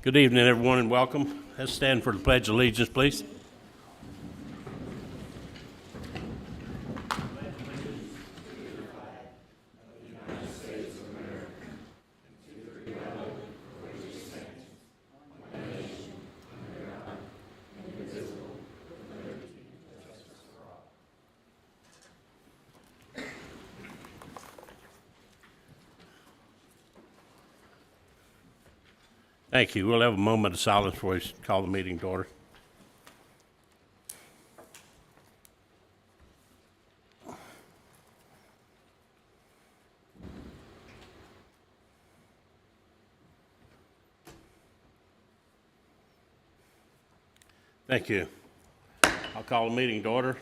Good evening, everyone, and welcome. Let's stand for the Pledge of Allegiance, please. Thank you. We'll have a moment of silence before we call the meeting to order. Thank you. I'll call the meeting to order.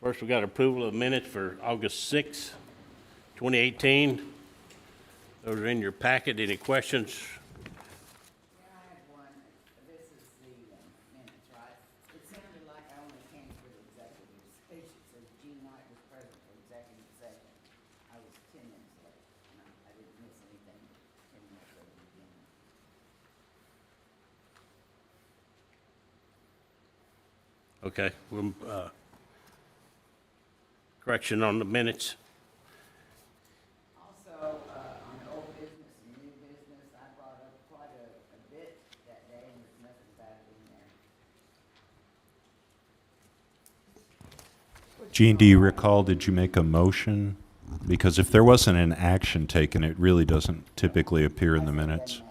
First, we got approval of minutes for August 6, 2018. Those are in your packet. Any questions? Yeah, I had one. This is the minutes, right? It sounded like I only came for the executive speech. It says Gene White was present for executive session. I was 10 minutes late, and I didn't miss anything 10 minutes at the beginning. Okay. Correction on the minutes. Also, on old business and new business, I brought up quite a bit that day, and there's nothing bad in there. Gene, do you recall, did you make a motion? Because if there wasn't an action taken, it really doesn't typically appear in the minutes.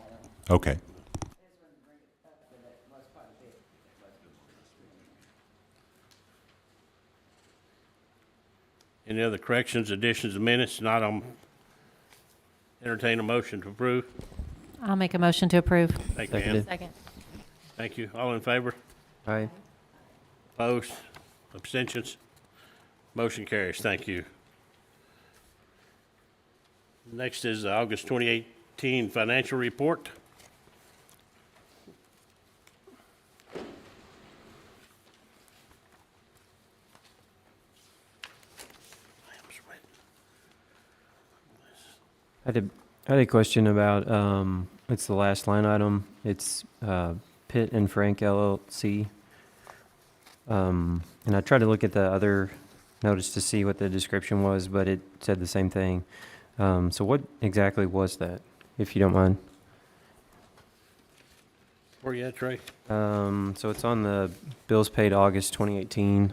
Okay. This one bring it up, but it was quite a bit. Any other corrections, additions to minutes? Not on. Entertain a motion to approve. I'll make a motion to approve. Thank you, Ann. Second. Thank you. All in favor? Aye. Opposed? Abstentions? Motion carries. Thank you. Next is the August 2018 financial report. I am sweating. I had a question about, it's the last line item. It's Pitt and Frank LLC. And I tried to look at the other notice to see what the description was, but it said the same thing. So what exactly was that, if you don't mind? Where you at, Trey? So it's on the bills paid August 2018.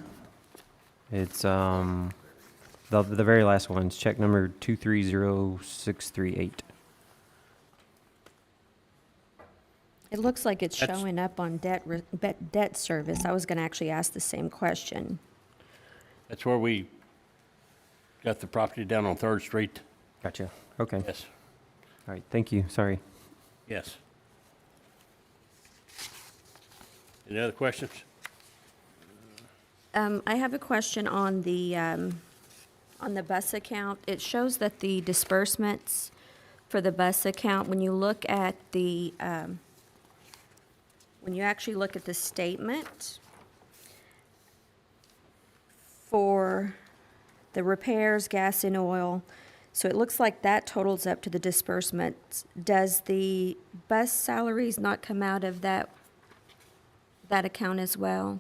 It's the very last one. It's check number 230638. It looks like it's That's- showing up on debt service. I was going to actually ask the same question. That's where we got the property down on 3rd Street. Gotcha. Okay. Yes, All right. Thank you. Sorry. yes. Any other questions? I have a question on the bus account. It shows that the disbursements for the bus account, when you look at the, when you actually look at the statement for the repairs, gas and oil, so it looks like that totals up to the disbursements. Does the bus salaries not come out of that account as well?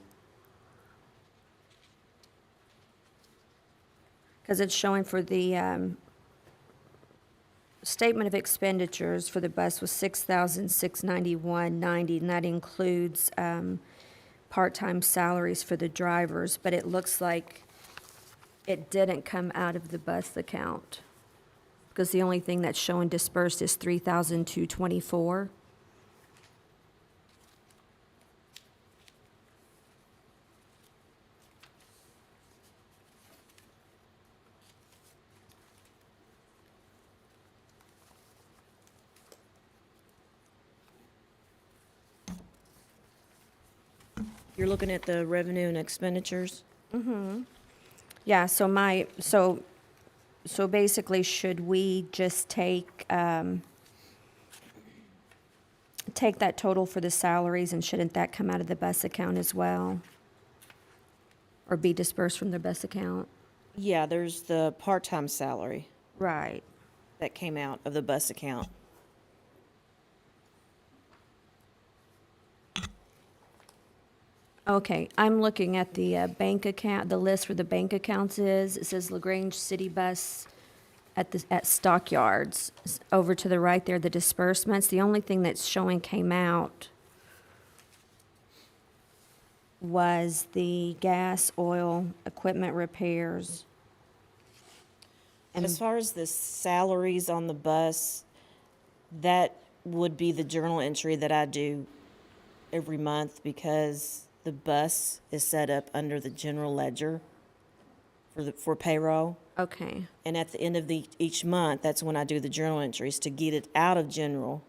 Because it's showing for the statement of expenditures for the bus was $6,691.90, and that includes part-time salaries for the drivers, but it looks like it didn't come out of the bus account, because the only thing that's showing dispersed is $3,224. You're looking at the revenue and expenditures? Yeah, so basically, should we just take that total for the salaries, and shouldn't that come out of the bus account as well? Or be dispersed from the bus account? Yeah, there's the part-time salary Right. that came out of the bus account. Okay, I'm looking at the bank account, the list where the bank accounts is. It says LaGrange City Bus at Stockyards. Over to the right there, the disbursements. The only thing that's showing came out was the gas, oil, equipment repairs. As far as the salaries on the bus, that would be the journal entry that I do every month because the bus is set up under the general ledger for payroll. Okay, And at the end of each month, that's when I do the journal entries to get it out of general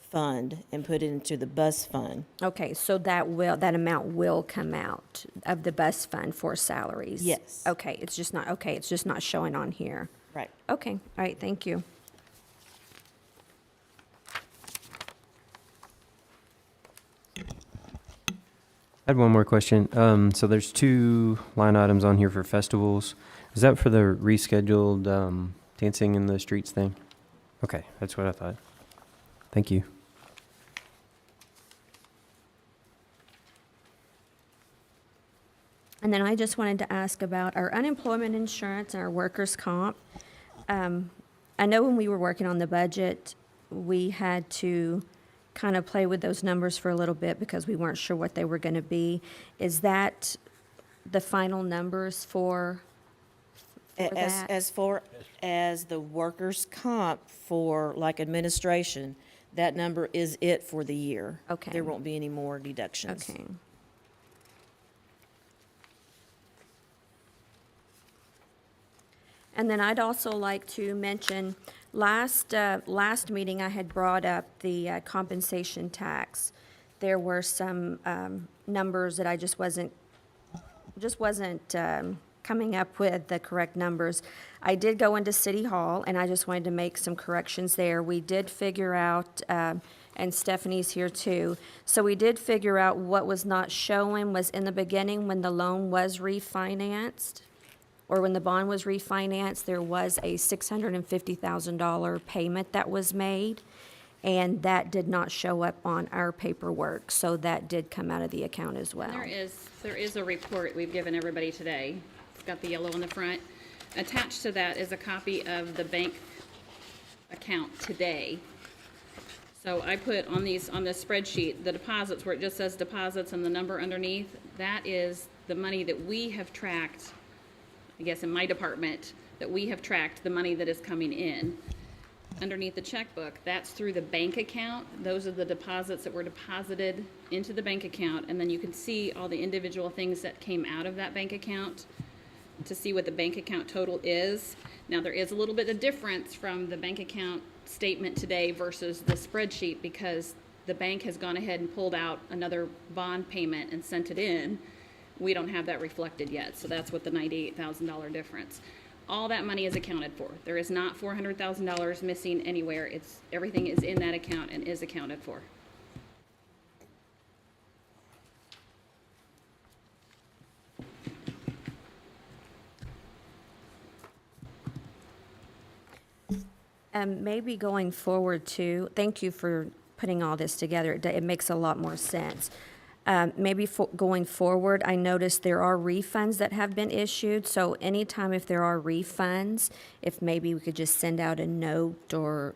fund and put it into the bus fund. okay, so that amount will come out of the bus fund for salaries? Yes. Okay, it's just not showing on here. Right. Okay, all right, thank you. I had one more question. So there's 2 line items on here for festivals. Is that for the rescheduled dancing in the streets thing? Okay, that's what I thought. Thank you. And then I just wanted to ask about our unemployment insurance and our workers' comp. I know when we were working on the budget, we had to kind of play with those numbers for a little bit because we weren't sure what they were going to be. Is that the final numbers for that? As far as the workers' comp for like administration, that number is it for the year. Okay. There won't be any more deductions. Okay. And then I'd also like to mention, last meeting, I had brought up the compensation tax. There were some numbers that I just wasn't coming up with the correct numbers. I did go into City Hall, and I just wanted to make some corrections there. We did figure out, and Stephanie's here too, so we did figure out what was not showing was in the beginning when the loan was refinanced, or when the bond was refinanced, there was a $650,000 payment that was made, and that did not show up on our paperwork, so that did come out of the account as well. There is a report we've given everybody today. It's got the yellow on the front. Attached to that is a copy of the bank account today. So I put on this spreadsheet, the deposits, where it just says deposits and the number underneath. That is the money that we have tracked, I guess in my department, that we have tracked the money that is coming in. Underneath the checkbook, that's through the bank account. Those are the deposits that were deposited into the bank account, and then you can see all the individual things that came out of that bank account to see what the bank account total is. Now, there is a little bit of difference from the bank account statement today versus the spreadsheet because the bank has gone ahead and pulled out another bond payment and sent it in. We don't have that reflected yet, so that's what the $98,000 difference. All that money is accounted for. There is not $400,000 missing anywhere. Everything is in that account and is accounted for. Maybe going forward too, thank you for putting all this together. It makes a lot more sense. Maybe going forward, I noticed there are refunds that have been issued. So anytime if there are refunds, if maybe we could just send out a note or,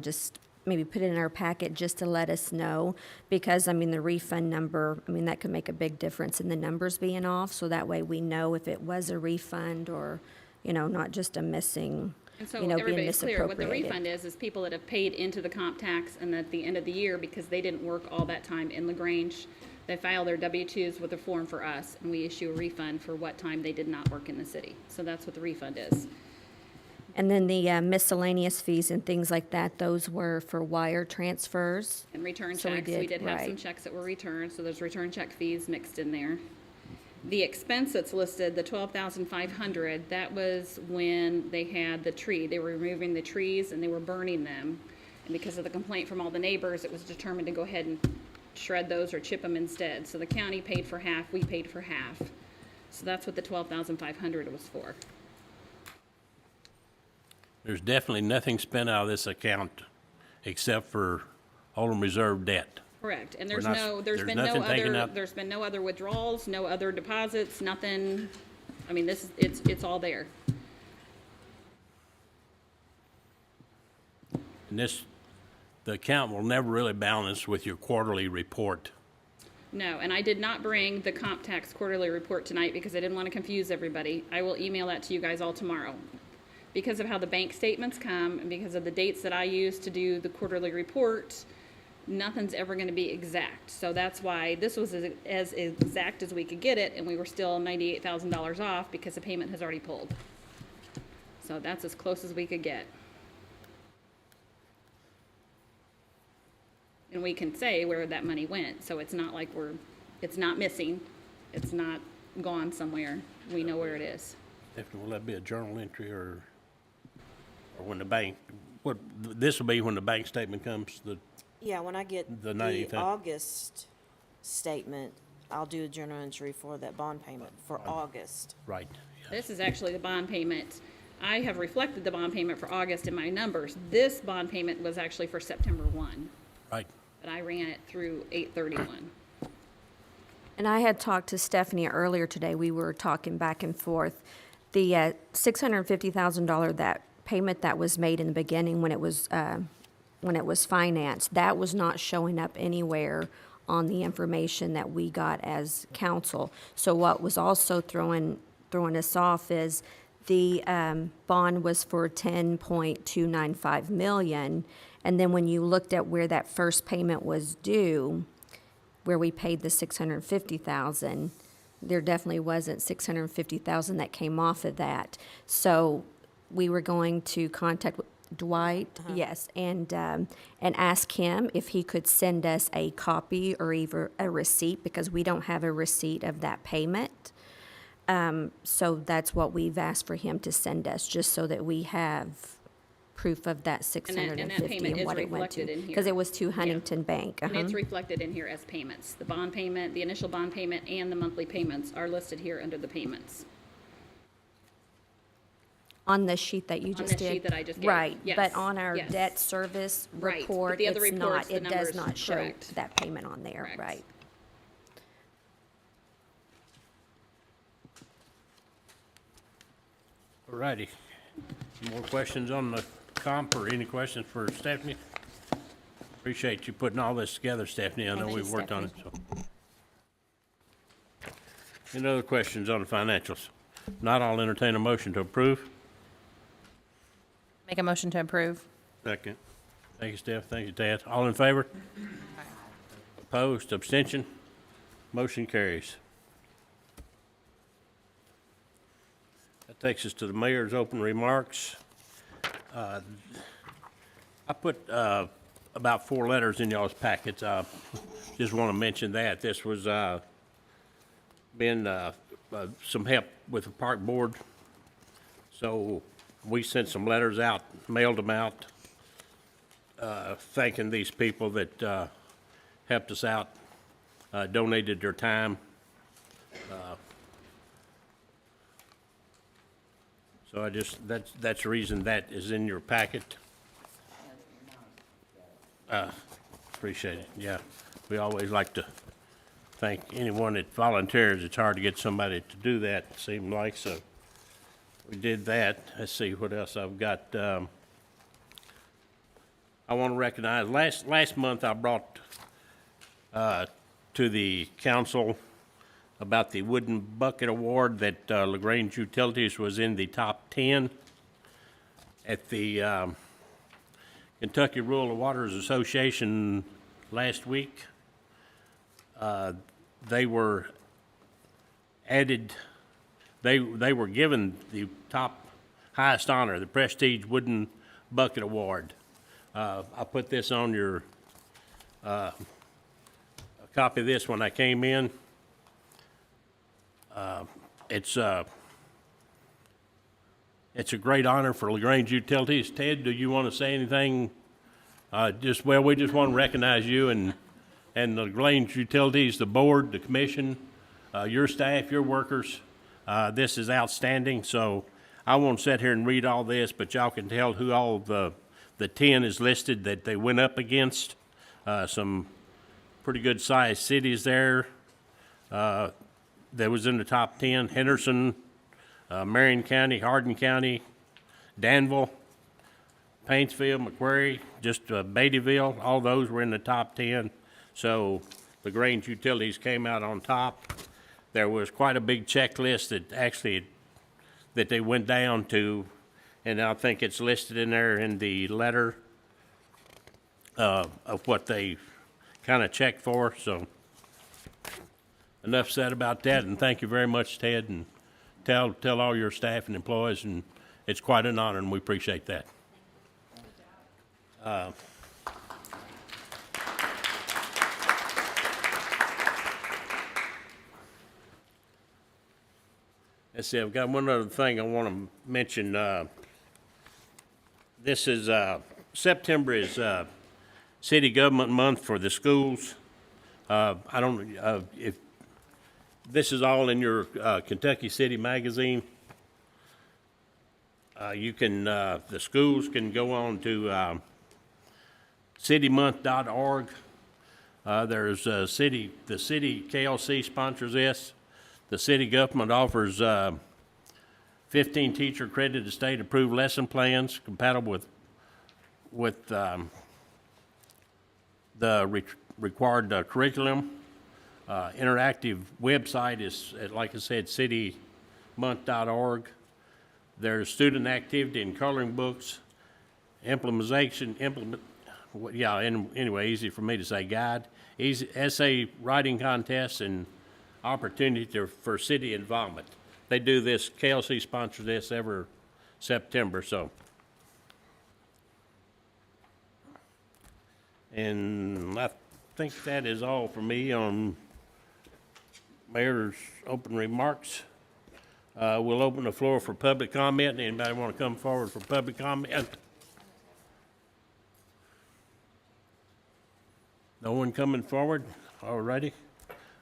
just maybe put it in our packet just to let us know. Because, the refund number, that could make a big difference in the numbers being off. So that way we know if it was a refund or, not just a missing, And so being everybody's clear, what the misappropriated. refund is people that have paid into the comp tax and at the end of the year, because they didn't work all that time in LaGrange, they file their W-2s with a form for us, and we issue a refund for what time they did not work in the city. So that's what the refund is. And then the miscellaneous fees and things like that, those were for wire transfers. And return So we checks, we did, did have some right. checks that were returned, so there's return check fees mixed in there. The expense that's listed, the $12,500, that was when they had the tree. They were removing the trees and they were burning them. And because of the complaint from all the neighbors, it was determined to go ahead and shred those or chip them instead. So the county paid for half, we paid for half. So that's what the $12,500 was for. There's definitely nothing spent out of this account except for Hold'em reserve debt. Correct, and We're there's not- no, there's nothing taken out. there's been no other withdrawals, no other deposits, nothing, I mean, this, it's all there. And this, the account will never really balance with your quarterly report. No, and I did not bring the comp tax quarterly report tonight because I didn't want to confuse everybody. I will email that to you guys all tomorrow. Because of how the bank statements come and because of the dates that I use to do the quarterly report, nothing's ever going to be exact. So that's why this was as exact as we could get it, and we were still $98,000 off because the payment has already pulled. So that's as close as we could get. And we can say where that money went, so it's not like it's not missing, it's not gone somewhere. We know where it is. Stephanie, will that be a journal entry or when the bank, this will be when the bank statement comes, Yeah, when I get The the 90,000. August statement, I'll do a journal entry for that bond payment for August. right, yeah. This is actually the bond payment. I have reflected the bond payment for August in my numbers. This bond payment was actually for September 1, Right. but I ran it through 8/31. And I had talked to Stephanie earlier today. We were talking back and forth. The $650,000 that payment that was made in the beginning when it was financed, that was not showing up anywhere on the information that we got as council. So what was also throwing us off is the bond was for 10.295 million, and then when you looked at where that first payment was due, where we paid the 650,000, there definitely wasn't 650,000 that came off of that. So we were going to contact Dwight, yes, and ask him if he could send us a copy or either a receipt, because we don't have a receipt of that payment. So that's what we've asked for him to send us, just so that we have proof of that 650 payment and is what it went reflected to. in here. Because it was to Huntington Bank. And it's reflected in here as payments. The bond payment, the initial bond payment, and the monthly payments are listed here under the payments. On the sheet that you On just the did? sheet that I just gave. Right, Yes, but on our yes. debt service Right, but report, the other it's reports, not, the it does numbers, not show correct. that payment on there, Correct. right? All righty. More questions on the comp or any questions for Stephanie? Appreciate you putting all this together, Stephanie. I know Thank you, we've worked on it, so. Any other questions on the financials? Not, I'll entertain a motion to approve. Make a motion to approve. Second. Thank you, Steph. Thank you, Tad. All in favor? Opposed? Abstention? Motion carries. That takes us to the mayor's open remarks. I put about 4 letters in y'all's packets. Just want to mention that. This was been some help with the park board. So we sent some letters out, mailed them out, thanking these people that helped us out, donated their time. So that's the reason that is in your packet. Appreciate it, yeah. We always like to thank anyone that volunteers. It's hard to get somebody to do that, it seemed like, so we did that. Let's see what else I've got. I want to recognize, last month I brought to the council about the Wooden Bucket Award that Grange Utilities was in the top 10 at the Kentucky Rural Waters Association last week. They were added, they were given the top highest honor, the Prestige Wooden Bucket Award. I put this on your, a copy of this when I came in. It's a great honor for LaGrange Utilities. Ted, do you want to say anything? We just want to recognize you and LaGrange Utilities, the board, the commission, your staff, your workers. This is outstanding. So I won't sit here and read all this, but y'all can tell who all the 10 is listed that they went up against. Some pretty good sized cities there. That was in the top 10. Henderson, Marion County, Hardin County, Danville, Paintsville, McQuarrie, just Beattyville, all those were in the top 10. So the Grange Utilities came out on top. There was quite a big checklist that they went down to, and I think it's listed in there in the letter of what they kind of checked for. So enough said about that, and thank you very much, Ted, and tell all your staff and employees, and it's quite an honor, and we appreciate that. Let's see, I've got one other thing I want to mention. This is, September is City Government Month for the schools. I don't, if, this is all in your Kentucky City Magazine. You can, the schools can go on to citymonth.org. There's the city KLC sponsors this. The city government offers 15 teacher accredited state approved lesson plans compatible with the required curriculum. Interactive website is, like I said, citymonth.org. There's student activity and coloring books, anyway, easy for me to say, guide, easy essay writing contests, and opportunity for city involvement. They do this, KLC sponsors this every September, so. And I think that is all for me on Mayor's open remarks. We'll open the floor for public comment. Anybody want to come forward for public comment? No one coming forward? All righty.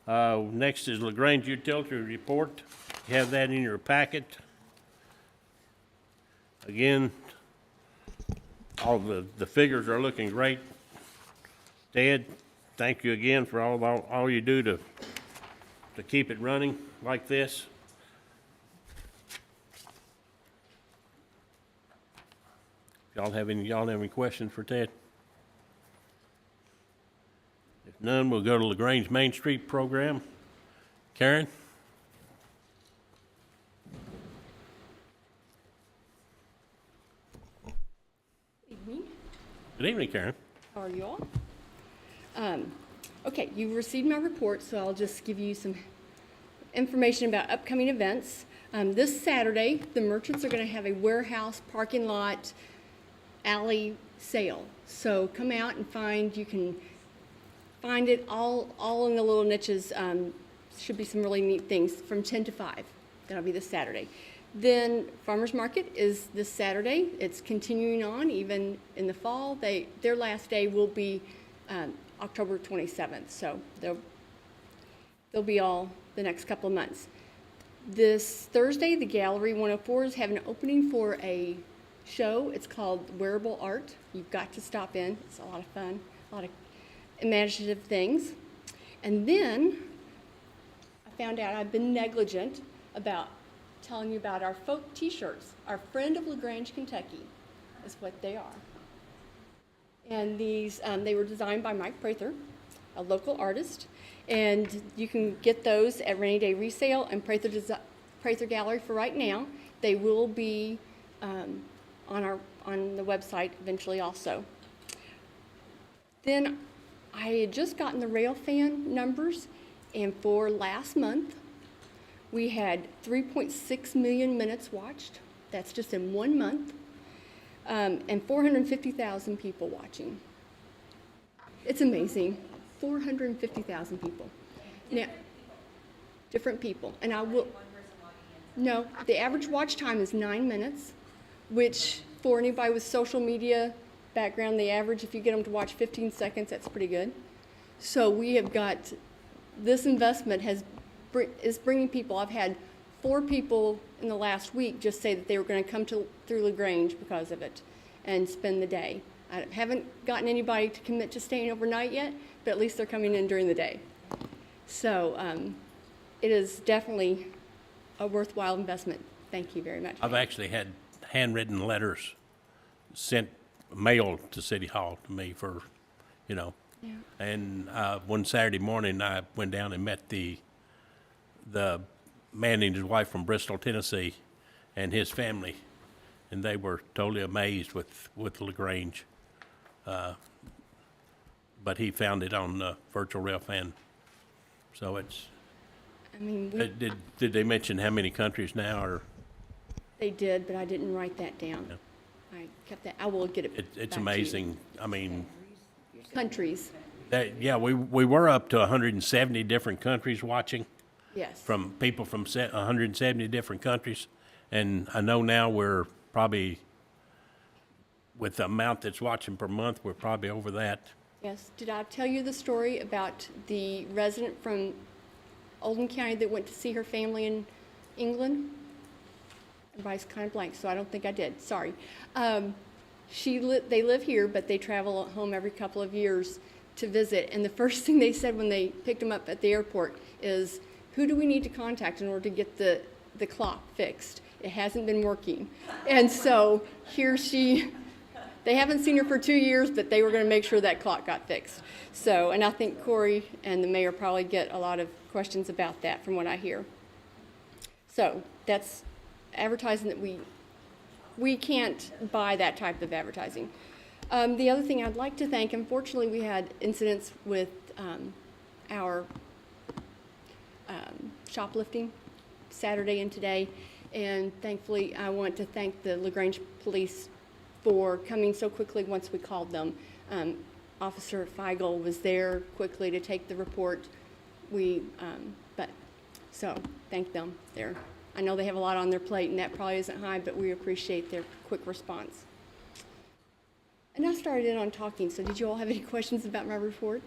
Next is LaGrange Utility Report. You have that in your packet. Again, all the figures are looking great. Ted, thank you again for all you do to keep it running like this. Y'all have any questions for Ted? If none, we'll go to LaGrange Main Street program. Karen? Evening. Good evening, Karen. How are you all? Okay, you've received my report, so I'll just give you some information about upcoming events. This Saturday, the merchants are going to have a warehouse parking lot alley sale. So come out and you can find it all in the little niches. Should be some really neat things from 10 to 5. That'll be this Saturday. Then Farmers Market is this Saturday. It's continuing on even in the fall. Their last day will be October 27th. So they'll be all the next couple of months. This Thursday, the Gallery 104 is having an opening for a show. It's called Wearable Art. You've got to stop in. It's a lot of fun, a lot of imaginative things. And then I found out I've been negligent about telling you about our folk t-shirts. Our Friend of LaGrange, Kentucky is what they are. And these, they were designed by Mike Prather, a local artist. And you can get those at Rainy Day Resale and Prather Gallery for right now. They will be on the website eventually also. Then I had just gotten the Railfan numbers, and for last month, we had 3.6 million minutes watched. That's just in 1 month, and 450,000 people watching. It's amazing. 450,000 people. Now, different people. And no, the average watch time is 9 minutes, which for anybody with social media background, the average, if you get them to watch 15 seconds, that's pretty good. So we have got, this investment is bringing people. I've had 4 people in the last week just say that they were going to come through LaGrange because of it and spend the day. I haven't gotten anybody to commit to staying overnight yet, but at least they're coming in during the day. So it is definitely a worthwhile investment. Thank you very much. I've actually had handwritten letters sent, mailed to City Hall to me for, you know. Yeah. And one Saturday morning, I went down and met the man and his wife from Bristol, Tennessee, and his family, and they were totally amazed with LaGrange. But he found it on Virtual Ref, and so it's. I mean, Did they mention how many countries now, or? they did, but I didn't write that down. Yeah. I kept that. I will get it. It's back to you. amazing. I mean, Countries, yeah, we were up to 170 different countries watching, yes. from people from 170 different countries. And I know now we're probably, with the amount that's watching per month, we're probably over that. Yes. Did I tell you the story about the resident from Oldham County that went to see her family in England? Everybody's kind of blank, so I don't think I did. Sorry. They live here, but they travel home every couple of years to visit. And the first thing they said when they picked them up at the airport is, who do we need to contact in order to get the clock fixed? It hasn't been working. And so here they haven't seen her for 2 years, but they were going to make sure that clock got fixed. So, and I think Corey and the mayor probably get a lot of questions about that from what I hear. So that's advertising that we can't buy that type of advertising. The other thing I'd like to thank, unfortunately, we had incidents with our shoplifting Saturday and today, and thankfully I want to thank the LaGrange Police for coming so quickly once we called them. Officer Feigl was there quickly to take the report. So thank them there. I know they have a lot on their plate, and that probably isn't high, but we appreciate their quick response. And I started in on talking, so did you all have any questions about my report?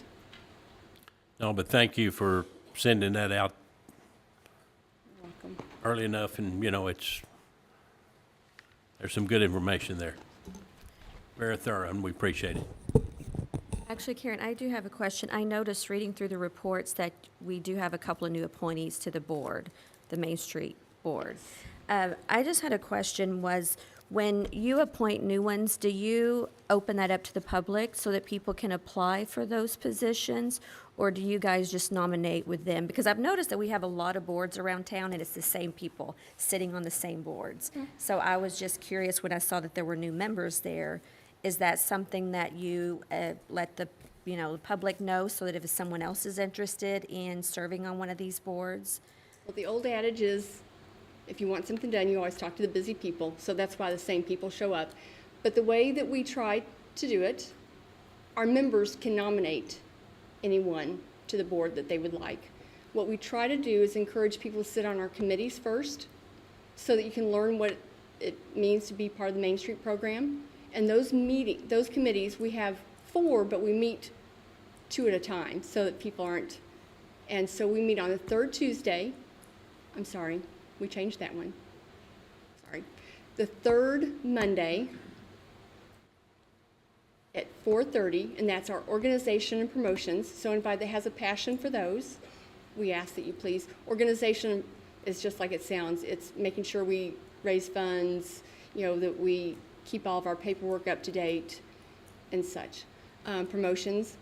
No, but thank you for sending that out You're welcome. early enough, and, you know, there's some good information there. Very thorough, and we appreciate it. Actually, Karen, I do have a question. I noticed reading through the reports that we do have a couple of new appointees to the board, the Main Street Board. I just had a question, was when you appoint new ones, do you open that up to the public so that people can apply for those positions? Or do you guys just nominate with them? Because I've noticed that we have a lot of boards around town and it's the same people sitting on the same boards. So I was just curious when I saw that there were new members there. Is that something that you let the public know so that if someone else is interested in serving on one of these boards? Well, the old adage is, if you want something done, you always talk to the busy people, so that's why the same people show up. But the way that we try to do it, our members can nominate anyone to the board that they would like. What we try to do is encourage people to sit on our committees first, so that you can learn what it means to be part of the Main Street program. And those committees, we have 4, but we meet 2 at a time, so that people aren't. And so we meet on the 3rd Tuesday. I'm sorry, we changed that one. Sorry. The 3rd Monday at 4:30, and that's our organization and promotions. So anybody that has a passion for those, we ask that you please. Organization is just like it sounds. It's making sure we raise funds, that we keep all of our paperwork up to date and such. Promotions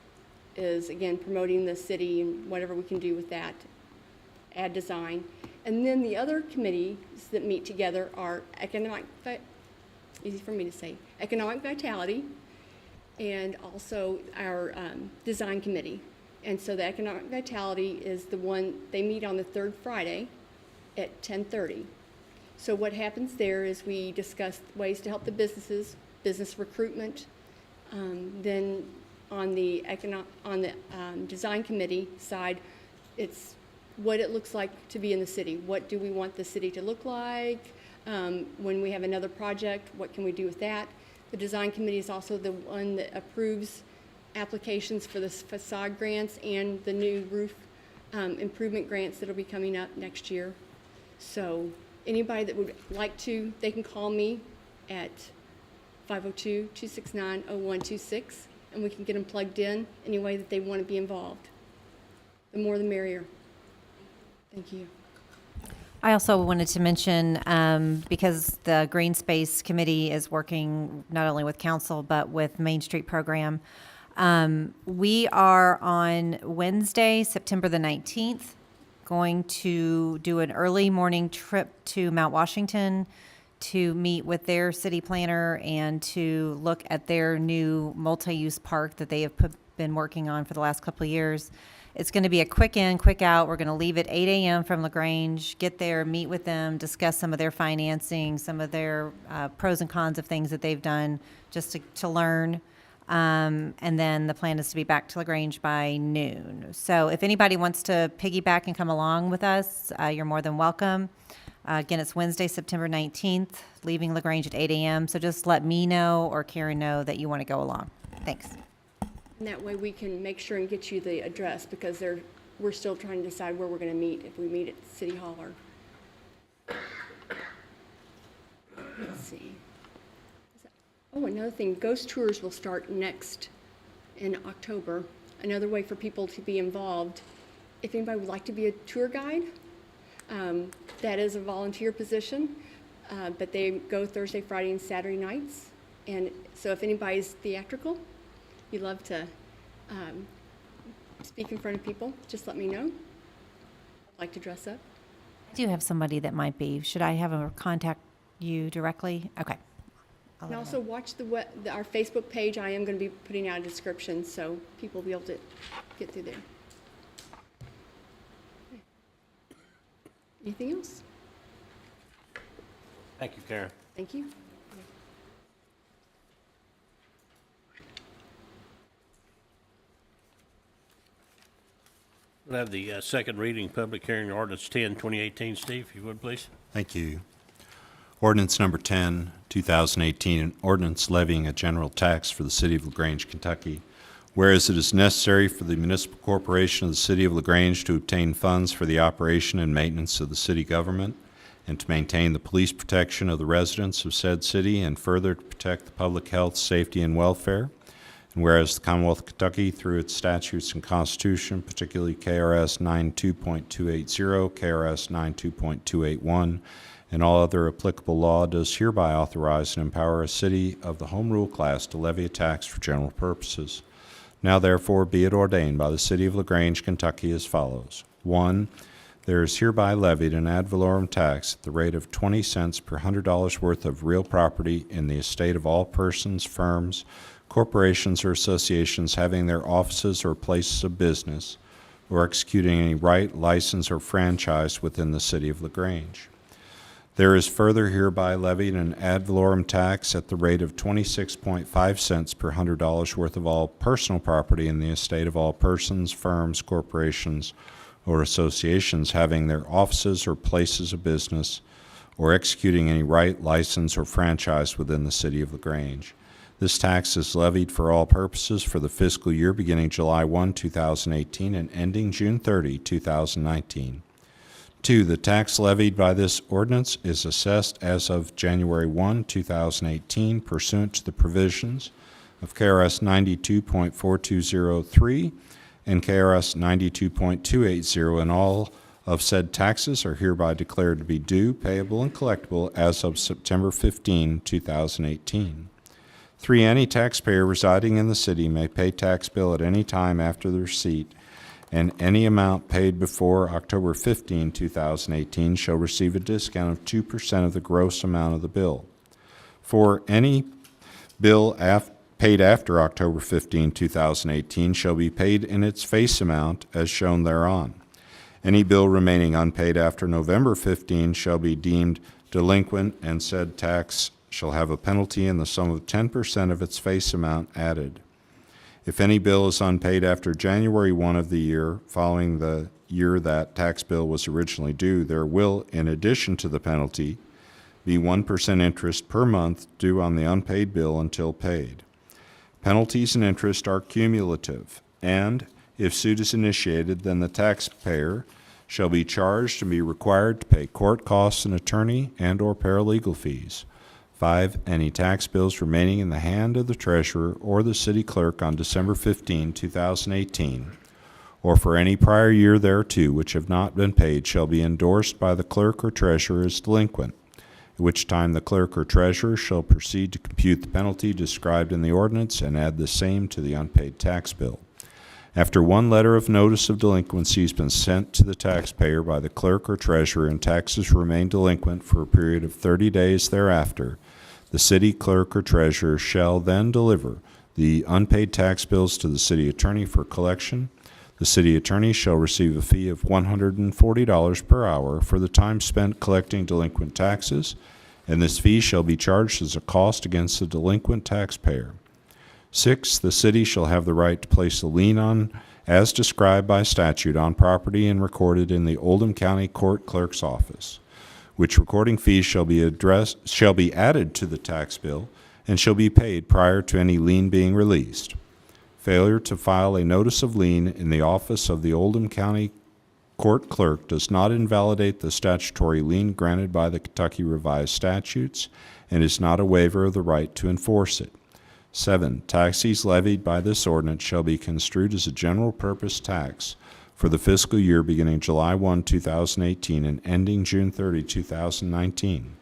is, again, promoting the city and whatever we can do with that. Ad design. And then the other committees that meet together are economic vitality, and also our design committee. And so the economic vitality is the one, they meet on the 3rd Friday at 10:30. So what happens there is we discuss ways to help the businesses, business recruitment. Then on the design committee side, it's what it looks like to be in the city. What do we want the city to look like? When we have another project, what can we do with that? The design committee is also the one that approves applications for the facade grants and the new roof improvement grants that will be coming up next year. So anybody that would like to, they can call me at 502-269-0126, and we can get them plugged in any way that they want to be involved. The more the merrier. Thank you. I also wanted to mention, because the Green Space Committee is working not only with council, but with Main Street Program, we are on Wednesday, September the 19th, going to do an early morning trip to Mount Washington to meet with their city planner and to look at their new multi-use park that they have been working on for the last couple of years. It's going to be a quick in, quick out. We're going to leave at 8 a.m. from Grange, get there, meet with them, discuss some of their financing, some of their pros and cons of things that they've done just to learn. And then the plan is to be back to Grange by noon. So if anybody wants to piggyback and come along with us, you're more than welcome. Again, it's Wednesday, September 19th, leaving LaGrange at 8 a.m. So just let me know or Karen know that you want to go along. Thanks. And that way we can make sure and get you the address, because we're still trying to decide where we're going to meet, if we meet at City Hall or. Let's see. Oh, another thing, ghost tours will start next in October. Another way for people to be involved. If anybody would like to be a tour guide, that is a volunteer position, but they go Thursday, Friday, and Saturday nights. And so if anybody's theatrical, you love to speak in front of people, just let me know. Like to dress up. I do have somebody that might be. Should I have her contact you directly? Okay. I'll And let her also know. watch our Facebook page. I am going to be putting out a description so people will be able to get through there. Anything else? Thank you, Karen. Thank you. We'll have the second reading, public hearing, ordinance 10, 2018. Steve, if you would, please. Thank you. Ordinance number 10, 2018, an ordinance levying a general tax for the city of LaGrange, Kentucky. Whereas it is necessary for the municipal corporation of the city of LaGrange to obtain funds for the operation and maintenance of the city government and to maintain the police protection of the residents of said city and further to protect the public health, safety, and welfare. And whereas the Commonwealth of Kentucky, through its statutes and constitution, particularly KRS 92.280, KRS 92.281, and all other applicable law, does hereby authorize and empower a city of the home rule class to levy a tax for general purposes. Now therefore be it ordained by the city of LaGrange, Kentucky as follows. 1. There is hereby levied an ad valorem tax at the rate of 20 cents per $100 worth of real property in the estate of all persons, firms, corporations, or associations having their offices or places of business, or executing any right, license, or franchise within the city of LaGrange. There is further hereby levied an ad valorem tax at the rate of 26.5 cents per $100 worth of all personal property in the estate of all persons, firms, corporations, or associations having their offices or places of business, or executing any right, license, or franchise within the city of LaGrange. This tax is levied for all purposes for the fiscal year beginning July 1, 2018 and ending June 30, 2019. 2. The tax levied by this ordinance is assessed as of January 1, 2018 pursuant to the provisions of KRS 92.4203 and KRS 92.280, and all of said taxes are hereby declared to be due, payable, and collectible as of September 15, 2018. 3. Any taxpayer residing in the city may pay tax bill at any time after the receipt, and any amount paid before October 15, 2018 shall receive a discount of 2% of the gross amount of the bill. 4. Any bill paid after October 15, 2018 shall be paid in its face amount as shown thereon. Any bill remaining unpaid after November 15 shall be deemed delinquent, and said tax shall have a penalty in the sum of 10% of its face amount added. If any bill is unpaid after January 1 of the year following the year that tax bill was originally due, there will, in addition to the penalty, be 1% interest per month due on the unpaid bill until paid. Penalties and interest are cumulative, and if suit is initiated, then the taxpayer shall be charged and be required to pay court costs and attorney and or paralegal fees. 5. Any tax bills remaining in the hand of the treasurer or the city clerk on December 15, 2018, or for any prior year thereto which have not been paid, shall be endorsed by the clerk or treasurer as delinquent, at which time the clerk or treasurer shall proceed to compute the penalty described in the ordinance and add the same to the unpaid tax bill. After one letter of notice of delinquency has been sent to the taxpayer by the clerk or treasurer and taxes remain delinquent for a period of 30 days thereafter, the city clerk or treasurer shall then deliver the unpaid tax bills to the city attorney for collection. The city attorney shall receive a fee of $140 per hour for the time spent collecting delinquent taxes, and this fee shall be charged as a cost against the delinquent taxpayer. 6, the city shall have the right to place a lien on, as described by statute, on property and recorded in the Oldham County Court Clerk's office, which recording fees shall be added to the tax bill and shall be paid prior to any lien being released. Failure to file a notice of lien in the office of the Oldham County Court Clerk does not invalidate the statutory lien granted by the Kentucky Revised Statutes and is not a waiver of the right to enforce it. 7, taxes levied by this ordinance shall be construed as a general purpose tax for the fiscal year beginning July 1, 2018 and ending June 30, 2019.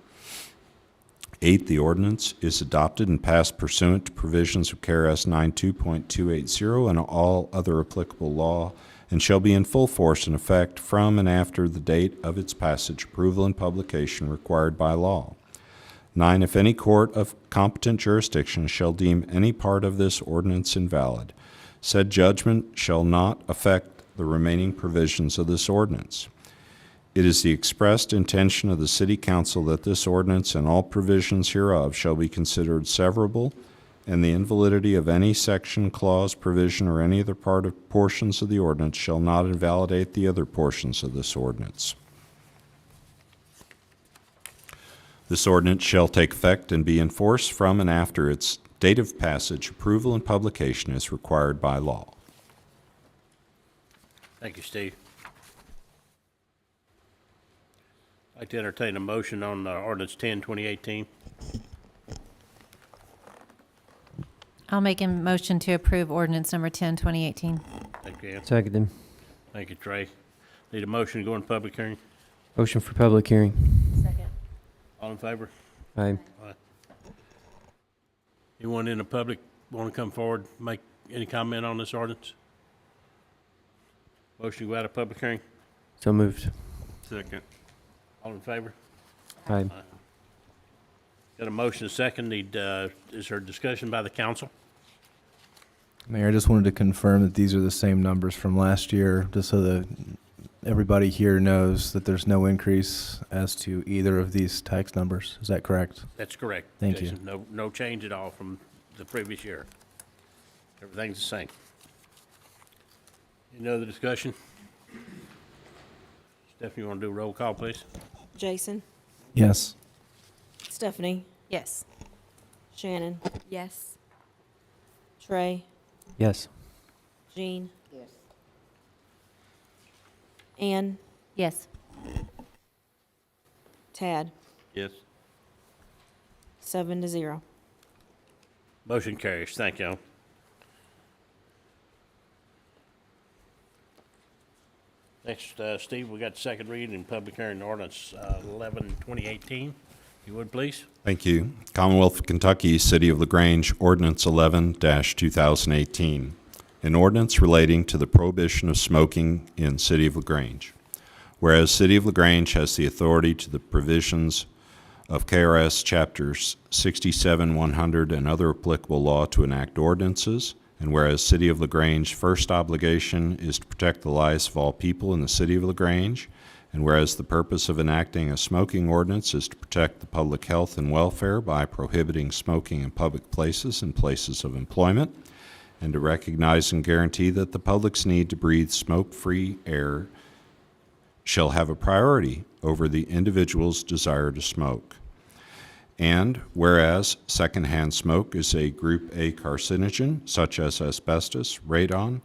8, the ordinance is adopted and passed pursuant to provisions of KRS 92.280 and all other applicable law and shall be in full force and effect from and after the date of its passage, approval, and publication required by law. 9, if any court of competent jurisdiction shall deem any part of this ordinance invalid, said judgment shall not affect the remaining provisions of this ordinance. It is the expressed intention of the City Council that this ordinance and all provisions hereof shall be considered severable, and the invalidity of any section, clause, provision, or any other part of portions of the ordinance shall not invalidate the other portions of this ordinance. This ordinance shall take effect and be enforced from and after its date of passage, approval, and publication as required by law. Thank you, Steve. I'd like to entertain a motion on ordinance 10, 2018. I'll make a motion to approve ordinance number 10, 2018. Thank you, Ann. Seconded. Thank you, Trey. Need a motion to go in public hearing? Motion for public hearing. All in favor? Aye. Anyone in the public want to come forward, make any comment on this ordinance? Motion to go out of public hearing? So moved. Second. All in favor? Aye. Got a motion, a second. Is there discussion by the council? Mayor, I just wanted to confirm that these are the same numbers from last year, just so that everybody here knows that there's no increase as to either of these tax numbers. Is that correct? That's correct. Thank you. Jason. No change at all from the previous year. Everything's the same. Any other discussion? Stephanie, you want to do a roll call, please? Jason, Yes. Stephanie, Yes. Shannon, Yes. Trey, Yes. Jean, Yes. Ann, Yes. Tad. Yes. 7-0. Motion carries. Thank you. Next, Steve, we got second reading and public hearing ordinance 11, 2018. You would, please? Thank you. Commonwealth of Kentucky, City of LaGrange, Ordinance 11-2018. An ordinance relating to the prohibition of smoking in City of LaGrange. Whereas City of LaGrange has the authority to the provisions of KRS Chapters 67, 100, and other applicable law to enact ordinances, and whereas City of LaGrange first obligation is to protect the lives of all people in the City of LaGrange, and whereas the purpose of enacting a smoking ordinance is to protect the public health and welfare by prohibiting smoking in public places and places of employment, and to recognize and guarantee that the public's need to breathe smoke-free air shall have a priority over the individual's desire to smoke. And whereas secondhand smoke is a Group A carcinogen, such as asbestos, radon,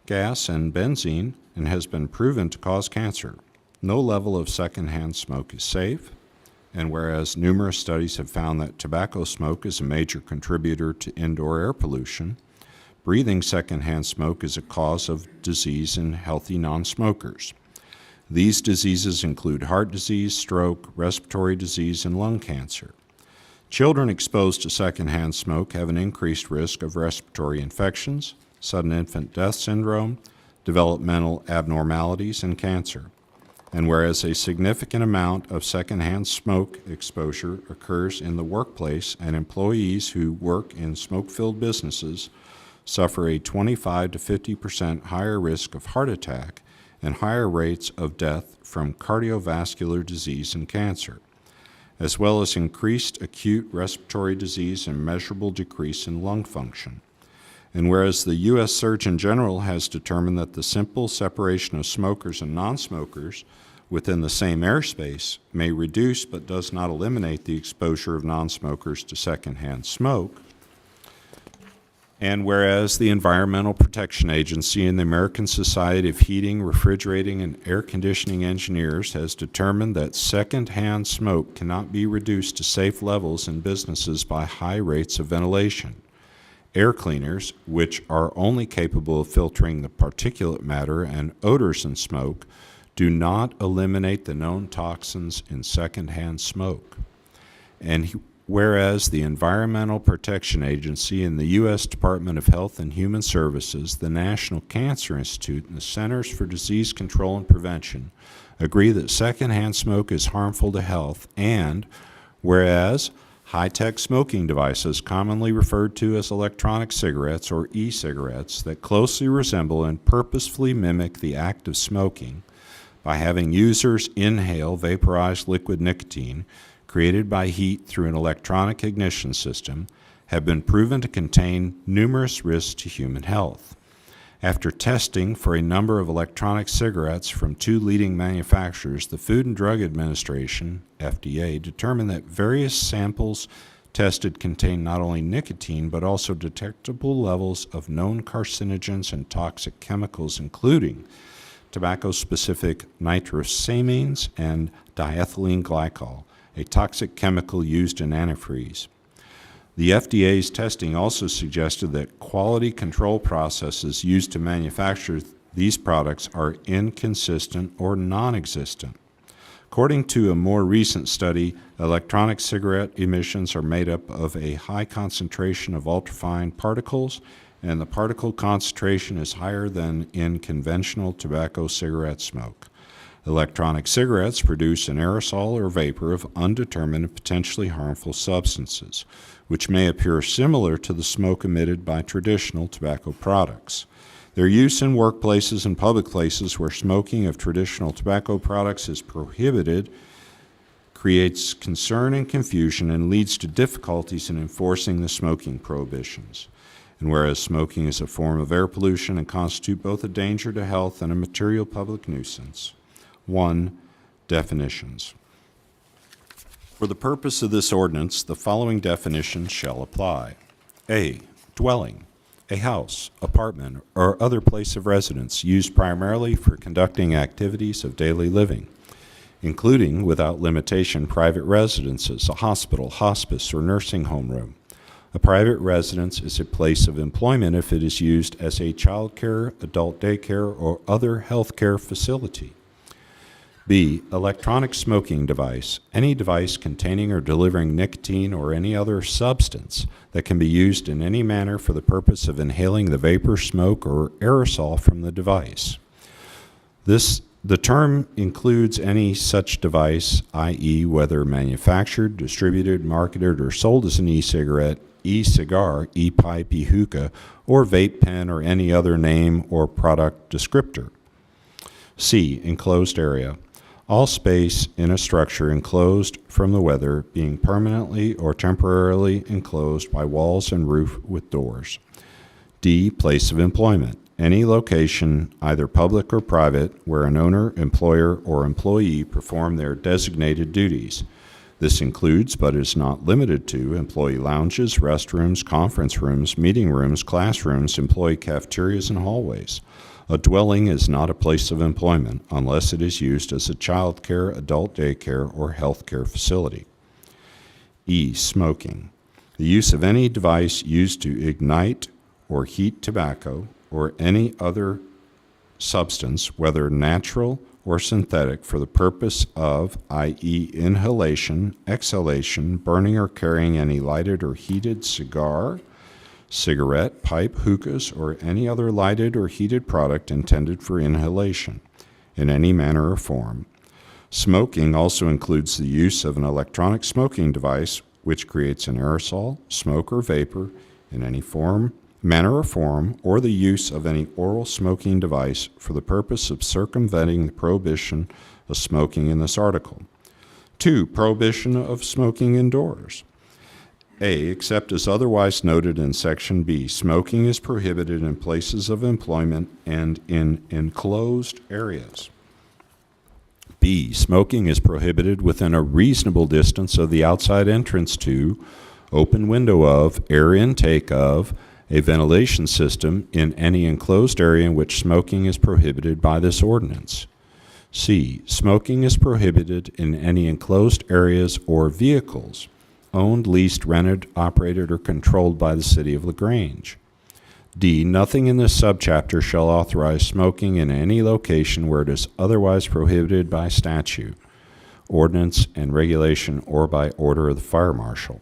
gas, and benzene, and has been proven to cause cancer, no level of secondhand smoke is safe. And whereas numerous studies have found that tobacco smoke is a major contributor to indoor air pollution, breathing secondhand smoke is a cause of disease in healthy non-smokers. These diseases include heart disease, stroke, respiratory disease, and lung cancer. Children exposed to secondhand smoke have an increased risk of respiratory infections, sudden infant death syndrome, developmental abnormalities, and cancer. And whereas a significant amount of secondhand smoke exposure occurs in the workplace, and employees who work in smoke-filled businesses suffer a 25 to 50% higher risk of heart attack and higher rates of death from cardiovascular disease and cancer, as well as increased acute respiratory disease and measurable decrease in lung function. And whereas the U.S. Surgeon General has determined that the simple separation of smokers and non-smokers within the same airspace may reduce but does not eliminate the exposure of non-smokers to secondhand smoke, and whereas the Environmental Protection Agency and the American Society of Heating, Refrigerating, and Air Conditioning Engineers has determined that secondhand smoke cannot be reduced to safe levels in businesses by high rates of ventilation. Air cleaners, which are only capable of filtering the particulate matter and odors in smoke, do not eliminate the known toxins in secondhand smoke. And whereas the Environmental Protection Agency and the U.S. Department of Health and Human Services, the National Cancer Institute, and the Centers for Disease Control and Prevention agree that secondhand smoke is harmful to health, and whereas high-tech smoking devices, commonly referred to as electronic cigarettes or e-cigarettes, that closely resemble and purposefully mimic the act of smoking by having users inhale vaporized liquid nicotine created by heat through an electronic ignition system, have been proven to contain numerous risks to human health. After testing for a number of electronic cigarettes from 2 leading manufacturers, the Food and Drug Administration, FDA, determined that various samples tested contained not only nicotine but also detectable levels of known carcinogens and toxic chemicals, including tobacco-specific nitrosamines and diethylene glycol, a toxic chemical used in antifreeze. The FDA's testing also suggested that quality control processes used to manufacture these products are inconsistent or non-existent. According to a more recent study, electronic cigarette emissions are made up of a high concentration of ultrafine particles, and the particle concentration is higher than in conventional tobacco cigarette smoke. Electronic cigarettes produce an aerosol or vapor of undetermined and potentially harmful substances, which may appear similar to the smoke emitted by traditional tobacco products. Their use in workplaces and public places where smoking of traditional tobacco products is prohibited creates concern and confusion and leads to difficulties in enforcing the smoking prohibitions. And whereas smoking is a form of air pollution and constitutes both a danger to health and a material public nuisance. 1. Definitions. For the purpose of this ordinance, the following definitions shall apply. A. Dwelling, a house, apartment, or other place of residence used primarily for conducting activities of daily living, including, without limitation, private residences, a hospital, hospice, or nursing home room. A private residence is a place of employment if it is used as a child care, adult daycare, or other health care facility. B. Electronic smoking device, any device containing or delivering nicotine or any other substance that can be used in any manner for the purpose of inhaling the vapor, smoke, or aerosol from the device. The term includes any such device, i.e. whether manufactured, distributed, marketed, or sold as an e-cigarette, e-cigar, e-pipe, e-hookah, or vape pen, or any other name or product descriptor. C. Enclosed area. All space in a structure enclosed from the weather, being permanently or temporarily enclosed by walls and roof with doors. D. Place of employment. Any location, either public or private, where an owner, employer, or employee perform their designated duties. This includes, but is not limited to, employee lounges, restrooms, conference rooms, meeting rooms, classrooms, employee cafeterias, and hallways. A dwelling is not a place of employment unless it is used as a child care, adult daycare, or health care facility. E, smoking. The use of any device used to ignite or heat tobacco or any other substance, whether natural or synthetic, for the purpose of, i.e., inhalation, exhalation, burning or carrying any lighted or heated cigar, cigarette, pipe, hookahs, or any other lighted or heated product intended for inhalation in any manner or form. Smoking also includes the use of an electronic smoking device which creates an aerosol, smoke, or vapor in any form, manner or form, or the use of any oral smoking device for the purpose of circumventing the prohibition of smoking in this article. 2. Prohibition of smoking indoors. A, except as otherwise noted in Section B, smoking is prohibited in places of employment and in enclosed areas. B, smoking is prohibited within a reasonable distance of the outside entrance to, open window of, air intake of, a ventilation system in any enclosed area in which smoking is prohibited by this ordinance. C, smoking is prohibited in any enclosed areas or vehicles owned, leased, rented, operated, or controlled by the City of LaGrange. D, nothing in this subchapter shall authorize smoking in any location where it is otherwise prohibited by statute, ordinance, and regulation, or by order of the fire marshal.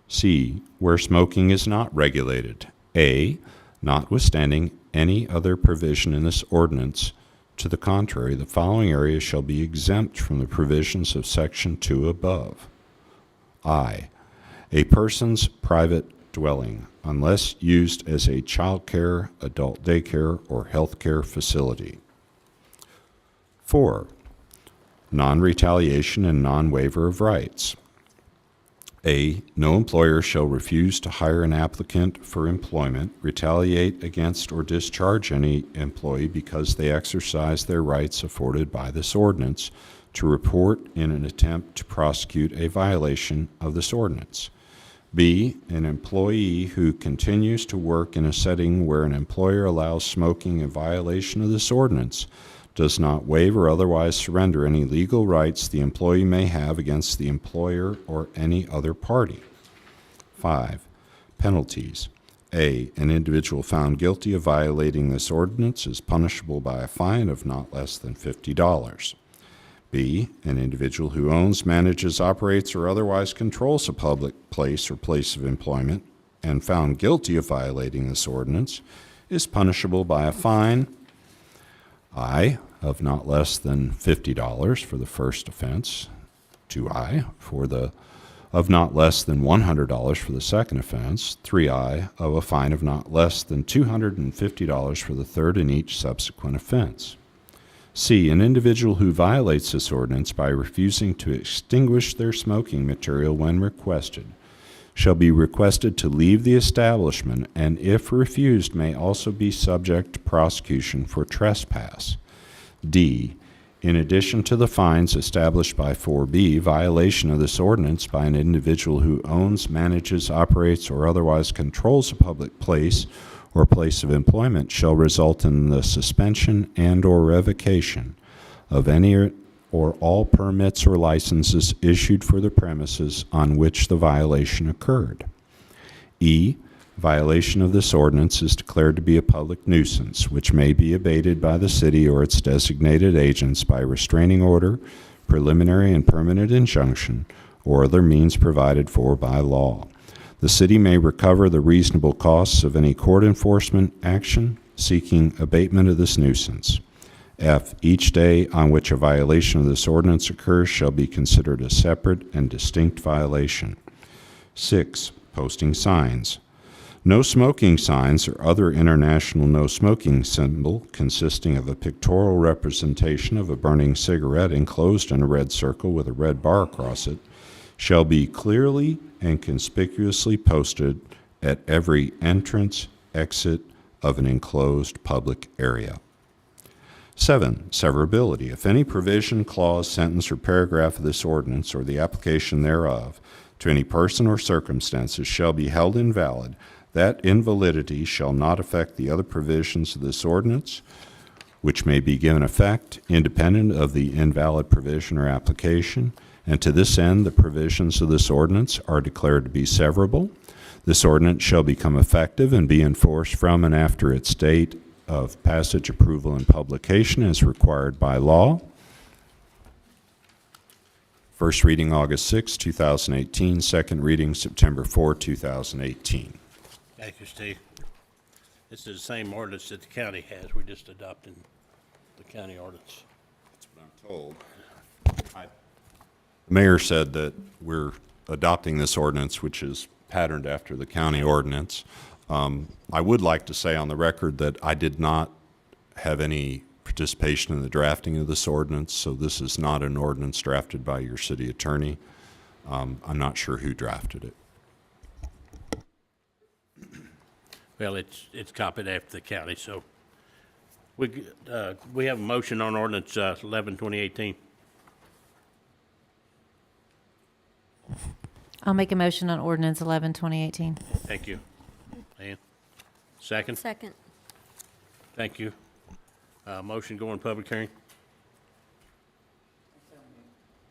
C, where smoking is not regulated. A, notwithstanding any other provision in this ordinance to the contrary, the following areas shall be exempt from the provisions of Section 2 above. I, a person's private dwelling, unless used as a child care, adult daycare, or health care facility. 4, non-retaliation and non-waiver of rights. A, no employer shall refuse to hire an applicant for employment, retaliate against, or discharge any employee because they exercise their rights afforded by this ordinance to report in an attempt to prosecute a violation of this ordinance. B, an employee who continues to work in a setting where an employer allows smoking in violation of this ordinance does not waive or otherwise surrender any legal rights the employee may have against the employer or any other party. 5, penalties. A, an individual found guilty of violating this ordinance is punishable by a fine of not less than $50. B, an individual who owns, manages, operates, or otherwise controls a public place or place of employment and found guilty of violating this ordinance is punishable by a fine, I, of not less than $50 for the first offense, 2I, of not less than $100 for the second offense, 3I, of a fine of not less than $250 for the third and each subsequent offense. C, an individual who violates this ordinance by refusing to extinguish their smoking material when requested shall be requested to leave the establishment and, if refused, may also be subject to prosecution for trespass. D, in addition to the fines established by 4B, violation of this ordinance by an individual who owns, manages, operates, or otherwise controls a public place or place of employment shall result in the suspension and or revocation of any or all permits or licenses issued for the premises on which the violation occurred. E, violation of this ordinance is declared to be a public nuisance, which may be abated by the city or its designated agents by restraining order, preliminary and permanent injunction, or other means provided for by law. The city may recover the reasonable costs of any court enforcement action seeking abatement of this nuisance. F, each day on which a violation of this ordinance occurs shall be considered a separate and distinct violation. 6, posting signs. No smoking signs or other international no smoking symbol consisting of a pictorial representation of a burning cigarette enclosed in a red circle with a red bar across it shall be clearly and conspicuously posted at every entrance, exit of an enclosed public area. 7, severability. If any provision, clause, sentence, or paragraph of this ordinance or the application thereof to any person or circumstances shall be held invalid, That invalidity shall not affect the other provisions of this ordinance, which may be given effect independent of the invalid provision or application, and to this end the provisions of this ordinance are declared to be severable. This ordinance shall become effective and be enforced from and after its date of passage, approval, and publication as required by law. First reading August 6, 2018. Second reading September 4, 2018. Thank you, Steve. This is the same ordinance that the county has. We're just adopting the county ordinance. That's what I'm told. The mayor said that we're adopting this ordinance, which is patterned after the county ordinance. I would like to say on the record that I did not have any participation in the drafting of this ordinance, so this is not an ordinance drafted by your city attorney. I'm not sure who drafted it. Well, it's copied after the county, so we have a motion on ordinance 11, 2018. I'll make a motion on ordinance 11, 2018. Thank you. Ann? Second? Second. Thank you. Motion going public hearing.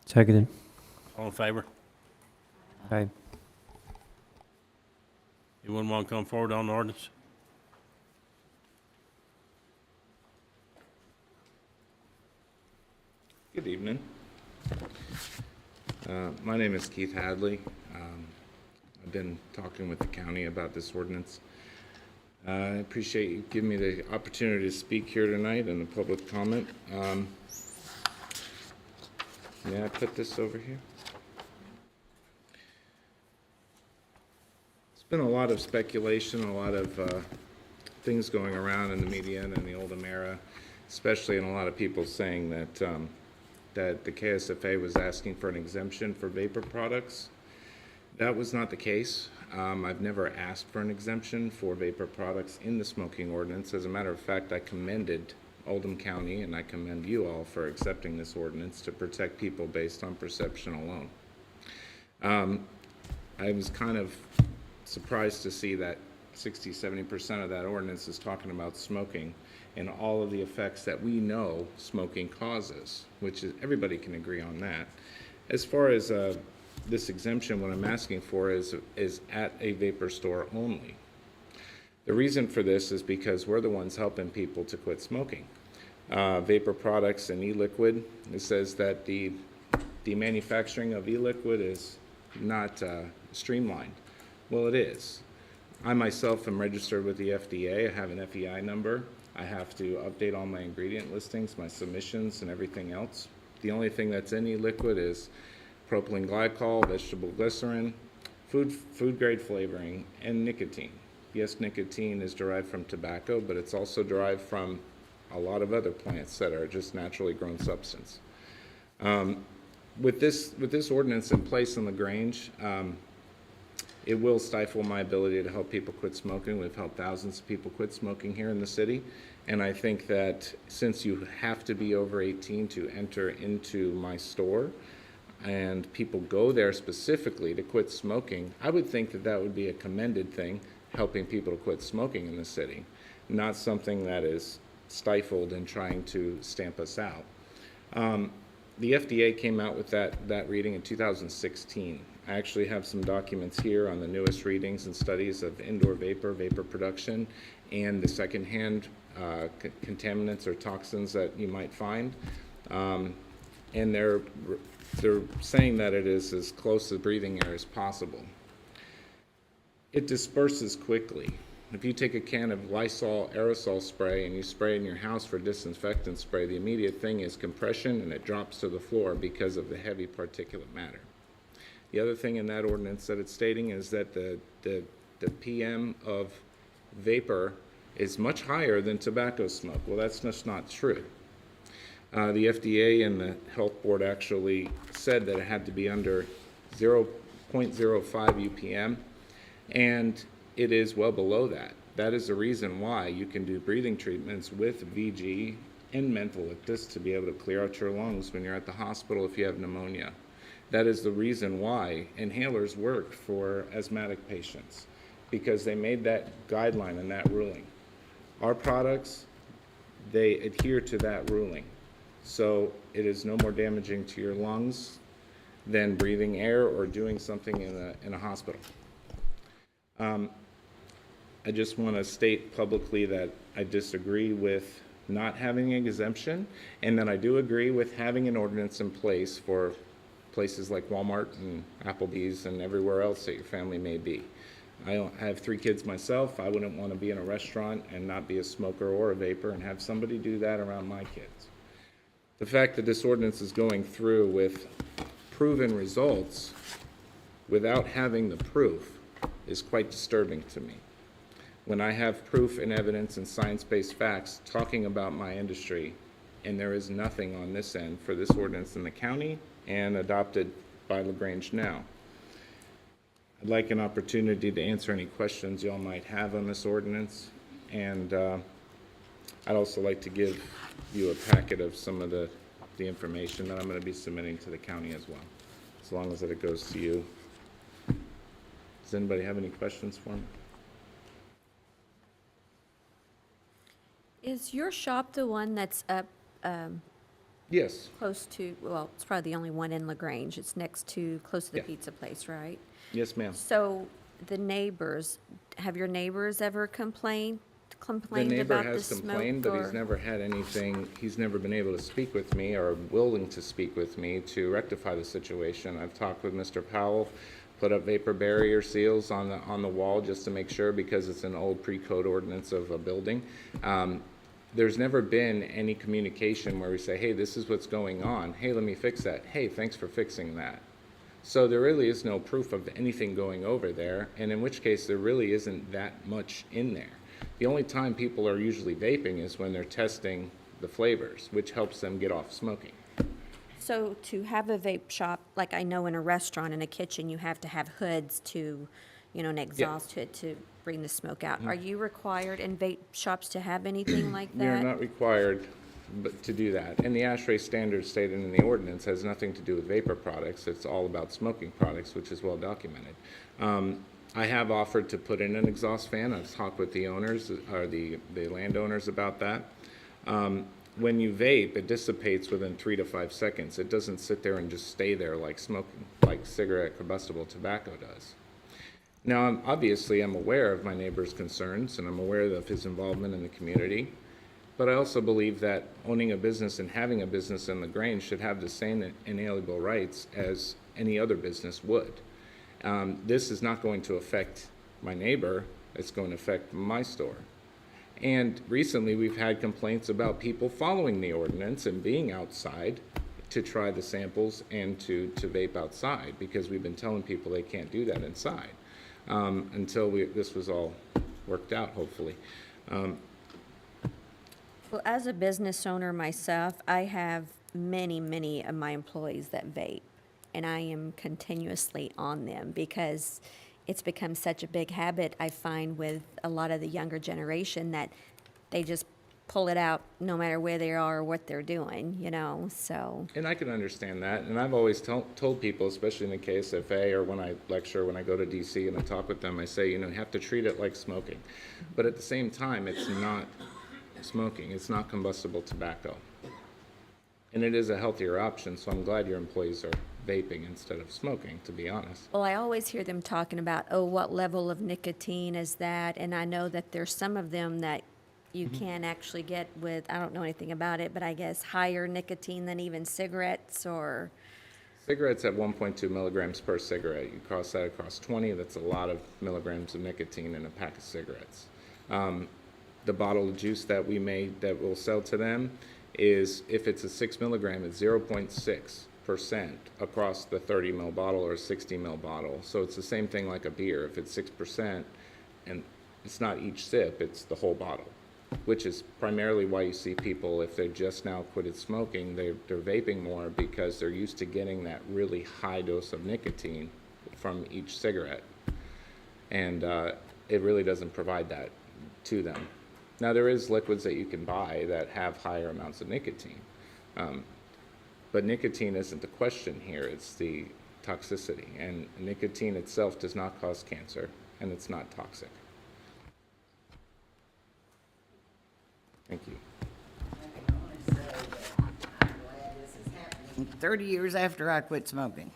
Seconded. All in favor? Aye. Anyone want to come forward on the ordinance? Good evening. My name is Keith Hadley. I've been talking with the county about this ordinance. I appreciate you giving me the opportunity to speak here tonight and the public comment. May I put this over here? There's been a lot of speculation, a lot of things going around in the media and in the Oldham era, especially in a lot of people saying that that the KSFA was asking for an exemption for vapor products. That was not the case. I've never asked for an exemption for vapor products in the smoking ordinance. As a matter of fact, I commended Oldham County and I commend you all for accepting this ordinance to protect people based on perception alone. I was kind of surprised to see that 60–70% of that ordinance is talking about smoking and all of the effects that we know smoking causes, which is, everybody can agree on that. As far as this exemption, what I'm asking for is at a vapor store only. The reason for this is because we're the ones helping people to quit smoking. Vapor products and e-liquid, it says that the manufacturing of e-liquid is not streamlined. Well, it is. I myself am registered with the FDA. I have an FEI number. I have to update all my ingredient listings, my submissions, and everything else. The only thing that's in e-liquid is propylene glycol, vegetable glycerin, food grade flavoring, and nicotine. Yes, nicotine is derived from tobacco, but it's also derived from a lot of other plants that are just naturally grown substance. With this ordinance in place in the Grange, it will stifle my ability to help people quit smoking. We've helped thousands of people quit smoking here in the city. And I think that since you have to be over 18 to enter into my store, and people go there specifically to quit smoking, I would think that that would be a commended thing, helping people to quit smoking in the city, not something that is stifled and trying to stamp us out. The FDA came out with that reading in 2016. I actually have some documents here on the newest readings and studies of indoor vapor production, and the secondhand contaminants or toxins that you might find. And they're saying that it is as close to breathing air as possible. It disperses quickly. If you take a can of Lysol aerosol spray and you spray in your house for disinfectant spray, the immediate thing is compression and it drops to the floor because of the heavy particulate matter. The other thing in that ordinance that it's stating is that the PM of vapor is much higher than tobacco smoke. Well, that's just not true. The FDA and the health board actually said that it had to be under 0.05 UPM, and it is well below that. That is the reason why you can do breathing treatments with VG and mentholyptus to be able to clear out your lungs when you're at the hospital if you have pneumonia. That is the reason why inhalers work for asthmatic patients. because they made that guideline and that ruling. Our products, they adhere to that ruling. So it is no more damaging to your lungs than breathing air or doing something in a hospital. I just want to state publicly that I disagree with not having an exemption, and that I do agree with having an ordinance in place for places like Walmart and Applebee's and everywhere else that your family may be. I have 3 kids myself. I wouldn't want to be in a restaurant and not be a smoker or a vapor and have somebody do that around my kids. The fact that this ordinance is going through with proven results without having the proof is quite disturbing to me. When I have proof and evidence and science-based facts talking about my industry, and there is nothing on this end for this ordinance in the county and adopted by LaGrange now. I'd like an opportunity to answer any questions y'all might have on this ordinance, and I'd also like to give you a packet of some of the information that I'm going to be submitting to the county as well, as long as it goes to you. Does anybody have any questions for me? Is your shop the one that's up Yes. close to, well, it's probably the only one in LaGrange. It's next to, close to the Yeah. pizza place, right? Yes, ma'am. So the neighbors, have your neighbors ever complained The neighbor about the has smoke? complained, but he's or- never had anything, he's never been able to speak with me or willing to speak with me to rectify the situation. I've talked with Mr. Powell, put up vapor barrier seals on the wall just to make sure, because it's an old pre-code ordinance of a building. There's never been any communication where we say, hey, this is what's going on. Hey, let me fix that. Hey, thanks for fixing that. So there really is no proof of anything going over there, and in which case there really isn't that much in there. The only time people are usually vaping is when they're testing the flavors, which helps them get off smoking. So to have a vape shop, like I know in a restaurant, in a kitchen, you have to have hoods to, an exhaust hood to bring the smoke out. Are you required in vape shops to have anything like We are that? not required to do that. And the ASHRAE standard stated in the ordinance has nothing to do with vapor products. It's all about smoking products, which is well documented. I have offered to put in an exhaust fan. I've talked with the owners, or the landowners about that. When you vape, it dissipates within 3 to 5 seconds. It doesn't sit there and just stay there like smoking, like cigarette combustible tobacco does. Now, I'm aware of my neighbor's concerns, and I'm aware of his involvement in the community, but I also believe that owning a business and having a business in LaGrange should have the same inalienable rights as any other business would. This is not going to affect my neighbor, it's going to affect my store. And recently, we've had complaints about people following the ordinance and being outside to try the samples and to vape outside, because we've been telling people they can't do that inside. Until this was all worked out, hopefully. Well, as a business owner myself, I have many of my employees that vape, and I am continuously on them because it's become such a big habit, I find, with a lot of the younger generation, that they just pull it out no matter where they are or what they're doing, so. And I can understand that, and I've always told people, especially in the KSFA or when I lecture, when I go to DC and I talk with them, I say, you have to treat it like smoking. But at the same time, it's not smoking, it's not combustible tobacco. And it is a healthier option, so I'm glad your employees are vaping instead of smoking, to be honest. Well, I always hear them talking about, oh, what level of nicotine is that? And I know that there's some of them that you can actually get with, I don't know anything about it, but I guess higher nicotine than even cigarettes, or... Cigarettes have 1.2 milligrams per cigarette. You cross that across 20, that's a lot of milligrams of nicotine in a pack of cigarettes. The bottle of juice that we'll sell to them is, if it's a 6 milligram, it's 0.6% across the 30 ml bottle or a 60 ml bottle. So it's the same thing like a beer. If it's 6%, and it's not each sip, it's the whole bottle, which is primarily why you see people, if they just now quitted smoking, they're vaping more, because they're used to getting that really high dose of nicotine from each cigarette. And it really doesn't provide that to them. Now, there is liquids that you can buy that have higher amounts of nicotine. But nicotine isn't the question here, it's the toxicity. And nicotine itself does not cause cancer. and it's not toxic. Thank you. I can only say that I'm glad this is happening 30 years after I quit smoking.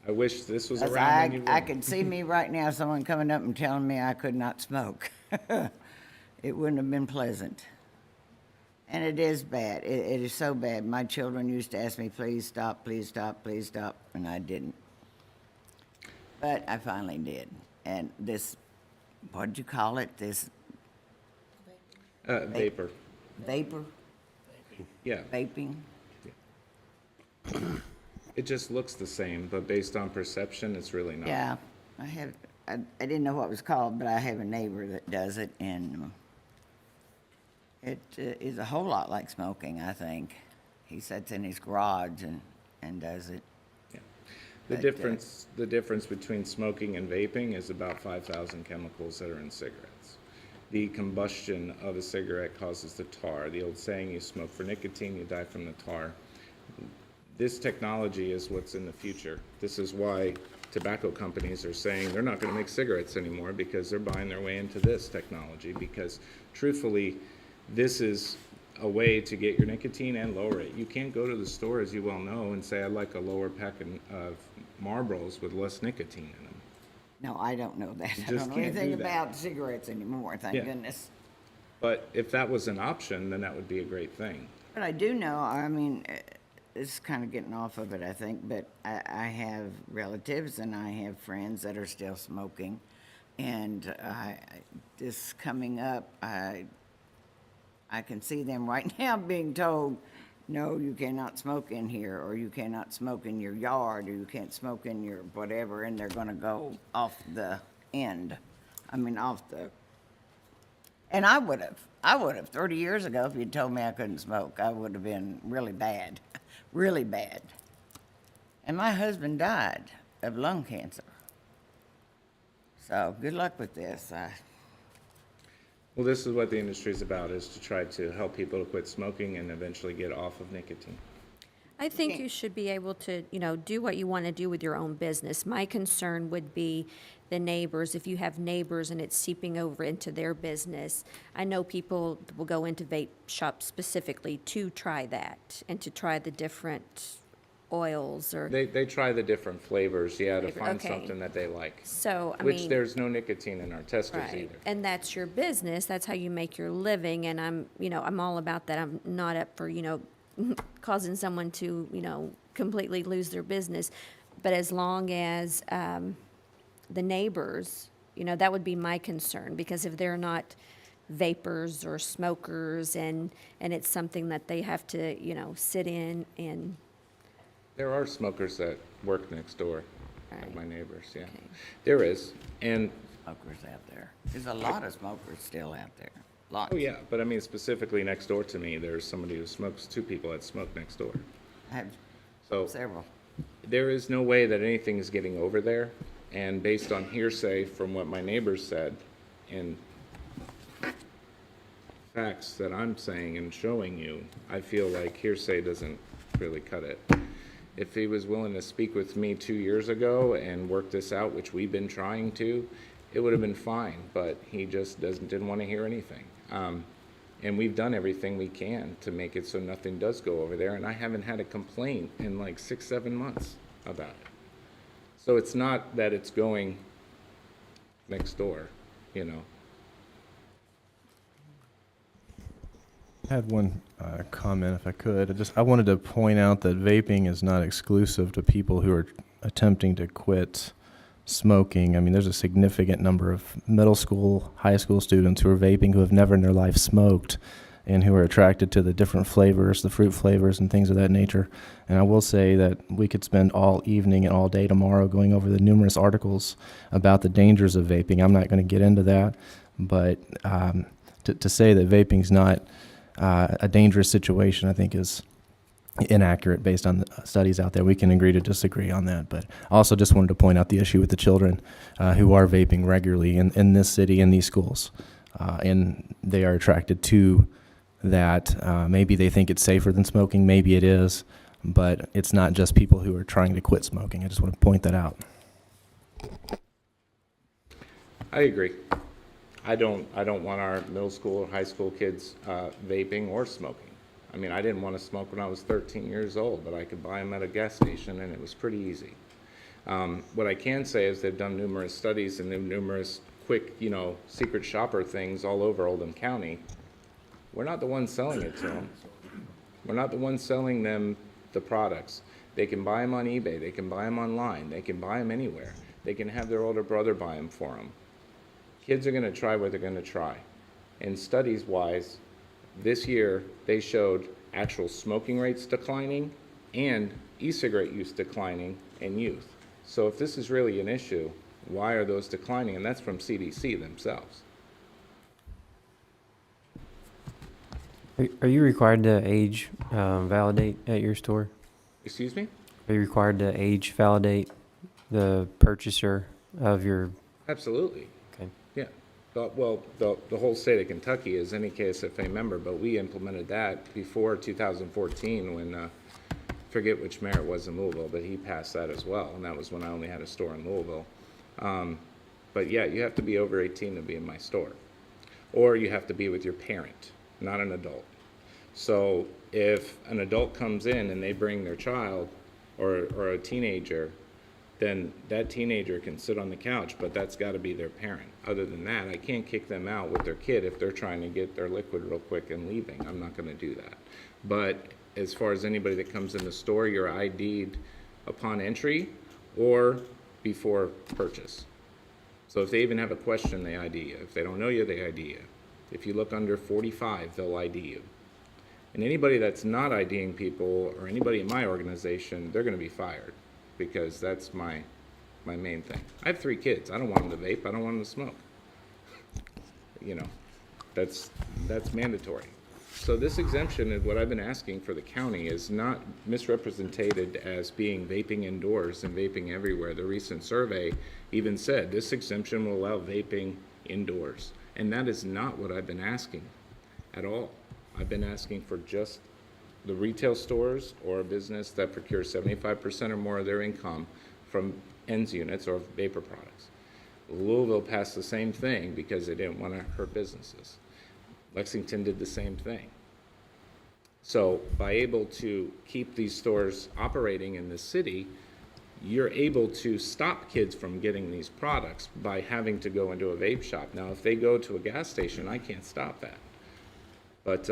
I wish this was 'Cause around when you I were. could see me right now, someone coming up and telling me I could not smoke. It wouldn't have been pleasant. And it is bad. It is so bad. My children used to ask me, please stop, please stop, please stop, and I didn't. But I finally did. And this, what'd you call it? This Vapor. vapor, Yeah. vaping? It just looks the same, but based on perception, it's really not. Yeah, I didn't know what it was called, but I have a neighbor that does it, and it is a whole lot like smoking, I think. He sits in his garage and does it. Yeah. The difference between smoking and vaping is about 5,000 chemicals that are in cigarettes. The combustion of a cigarette causes the tar. The old saying, you smoke for nicotine, you die from the tar. This technology is what's in the future. This is why tobacco companies are saying they're not going to make cigarettes anymore, because they're buying their way into this technology, because truthfully, this is a way to get your nicotine and lower it. You can't go to the store, as you well know, and say, I'd like a lower pack of Marlboros with less nicotine in them. No, I don't know that. I just don't know can't do anything that. about cigarettes anymore, thank Yeah. goodness. But if that was an option, then that would be a great thing. But I do know, I mean, it's kind of getting off of it, I think, but I have relatives and I have friends that are still smoking. And this coming up, I can see them right now being told, no, you cannot smoke in here, or you cannot smoke in your yard, or you can't smoke in your whatever, and they're gonna go off the end. I mean, off the, and I would have 30 years ago, if you'd told me I couldn't smoke, I would have been really bad, really bad. And my husband died of lung cancer. So good luck with this. Well, this is what the industry is about, is to try to help people to quit smoking and eventually get off of nicotine. I think you should be able to, do what you want to do with your own business. My concern would be the neighbors, if you have neighbors and it's seeping over into their business. I know people will go into vape shops specifically to try that and to try the different oils or, They try the different flavors, yeah, to Flavor, find okay. something that they like. so, I Which mean. there's no nicotine in our testers Right, either. and that's your business, that's how you make your living, and I'm all about that. I'm not up for, causing someone to, completely lose their business. But as long as, the neighbors, that would be my concern, because if they're not vapors or smokers and it's something that they have to, sit in and, There are smokers that work next door, like Right. my neighbors, yeah. Okay. There is, and, Smokers out there. There's a lot of smokers still out there. Lots. oh yeah, but I mean specifically next door to me, there's somebody who smokes, two people that smoke next door. I have So several. there is no way that anything is getting over there, and based on hearsay from what my neighbors said, and facts that I'm saying and showing you, I feel like hearsay doesn't really cut it. If he was willing to speak with me 2 years ago and work this out, which we've been trying to, it would have been fine, but he just didn't want to hear anything. And we've done everything we can to make it so nothing does go over there, and I haven't had a complaint in like 6-7 months about it. So it's not that it's going next door, I had one comment, if I could. I wanted to point out that vaping is not exclusive to people who are attempting to quit smoking. I mean, there's a significant number of middle school, high school students who are vaping who have never in their life smoked and who are attracted to the different flavors, the fruit flavors and things of that nature. And I will say that we could spend all evening and all day tomorrow going over the numerous articles about the dangers of vaping. I'm not going to get into that, but to say that vaping's not a dangerous situation, I think, is inaccurate based on the studies out there. We can agree to disagree on that, but I also just wanted to point out the issue with the children who are vaping regularly in this city, in these schools, and they are attracted to that. Maybe they think it's safer than smoking, maybe it is, but it's not just people who are trying to quit smoking. I just want to point that out. I agree. I don't want our middle school or high school kids vaping or smoking. I mean, I didn't want to smoke when I was 13 years old, but I could buy them at a gas station, and it was pretty easy. What I can say is they've done numerous studies and numerous quick, secret shopper things all over Oldham County. We're not the ones selling it to them. We're not the ones selling them the products. They can buy them on eBay. They can buy them online. They can buy them anywhere. They can have their older brother buy them for them. Kids are going to try what they're going to try. And studies-wise, this year they showed actual smoking rates declining and e-cigarette use declining in youth. So if this is really an issue, why are those declining? And that's from CDC themselves. Are you required to age validate at your store? Excuse me? Are you required to age validate the purchaser of your? Absolutely. Okay. Yeah. Well, the whole state of Kentucky is any KSFA member, but we implemented that before 2014 when, forget which mayor it was in Louisville, but he passed that as well, and that was when I only had a store in Louisville. But yeah, you have to be over 18 to be in my store. Or you have to be with your parent, not an adult. So if an adult comes in and they bring their child or a teenager, then that teenager can sit on the couch, but that's got to be their parent. Other than that, I can't kick them out with their kid if they're trying to get their liquid real quick and leaving. I'm not going to do that. But as far as anybody that comes in the store, you're ID'd upon entry or before purchase. So if they even have a question, they ID you. If they don't know you, they ID you. If you look under 45, they'll ID you. And anybody that's not IDing people or anybody in my organization, they're going to be fired because that's my main thing. I have 3 kids. I don't want them to vape. I don't want them to smoke. That's mandatory. So this exemption is what I've been asking for the county is not misrepresented as being vaping indoors and vaping everywhere. The recent survey even said this exemption will allow vaping indoors. And that is not what I've been asking at all. I've been asking for just the retail stores or a business that procures 75% or more of their income from ENDS units or vapor products. Louisville passed the same thing because they didn't want to hurt businesses. Lexington did the same thing. So by able to keep these stores operating in the city, you're able to stop kids from getting these products by having to go into a vape shop. Now, if they go to a gas station, I can't stop that. But,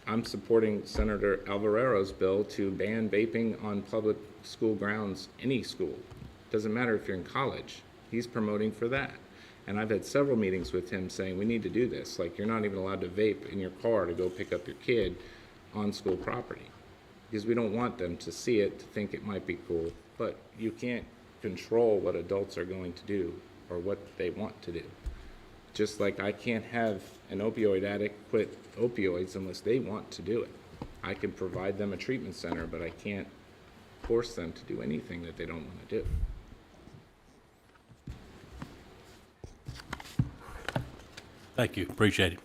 I'm supporting Senator Alvarero's bill to ban vaping on public school grounds, any school. Doesn't matter if you're in college. He's promoting for that. And I've had several meetings with him saying, we need to do this. Like, you're not even allowed to vape in your car to go pick up your kid on school property. Because we don't want them to see it, to think it might be cool. But you can't control what adults are going to do or what they want to do. Just like I can't have an opioid addict quit opioids unless they want to do it. I can provide them a treatment center, but I can't force them to do anything that they don't want to do. Thank you, appreciate it.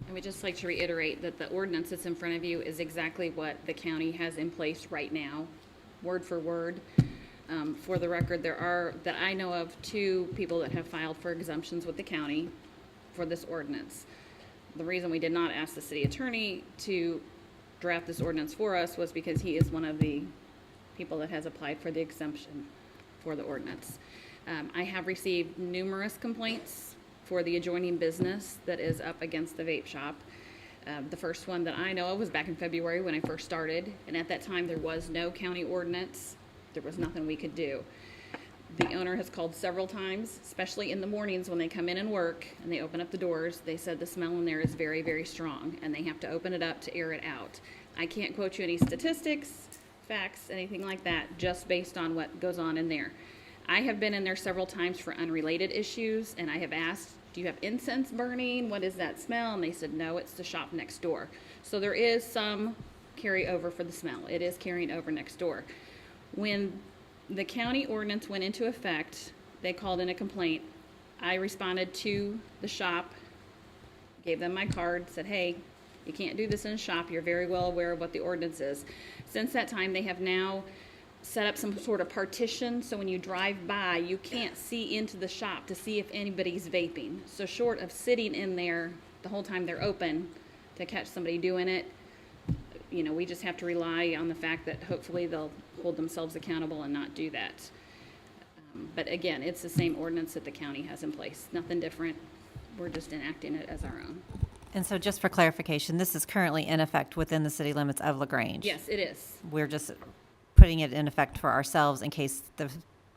I would just like to reiterate that the ordinance that's in front of you is exactly what the county has in place right now, word for word. For the record, there are, that I know of, 2 people that have filed for exemptions with the county for this ordinance. The reason we did not ask the city attorney to draft this ordinance for us was because he is one of the people that has applied for the exemption for the ordinance. I have received numerous complaints for the adjoining business that is up against the vape shop. The first one that I know of was back in February when I first started, and at that time there was no county ordinance. There was nothing we could do. The owner has called several times, especially in the mornings when they come in and work and they open up the doors. They said the smell in there is very, very strong and they have to open it up to air it out. I can't quote you any statistics, facts, anything like that, just based on what goes on in there. I have been in there several times for unrelated issues, and I have asked, do you have incense burning? What is that smell? And they said, no, it's the shop next door. So there is some carryover for the smell. It is carrying over next door. When the county ordinance went into effect they called in a complaint. I responded to the shop, gave them my card, said, hey, you can't do this in a shop. You're very well aware of what the ordinance is. Since that time, they have now set up some sort of partition, so when you drive by, you can't see into the shop to see if anybody's vaping. So short of sitting in there the whole time they're open to catch somebody doing it, you know, we just have to rely on the fact that hopefully they'll hold themselves accountable and not do that. But again, it's the same ordinance that the county has in place. Nothing different. We're just enacting it as our own. And so just for clarification, this is currently in effect within the city limits of LaGrange. Yes, it is. We're just putting it in effect for ourselves in case the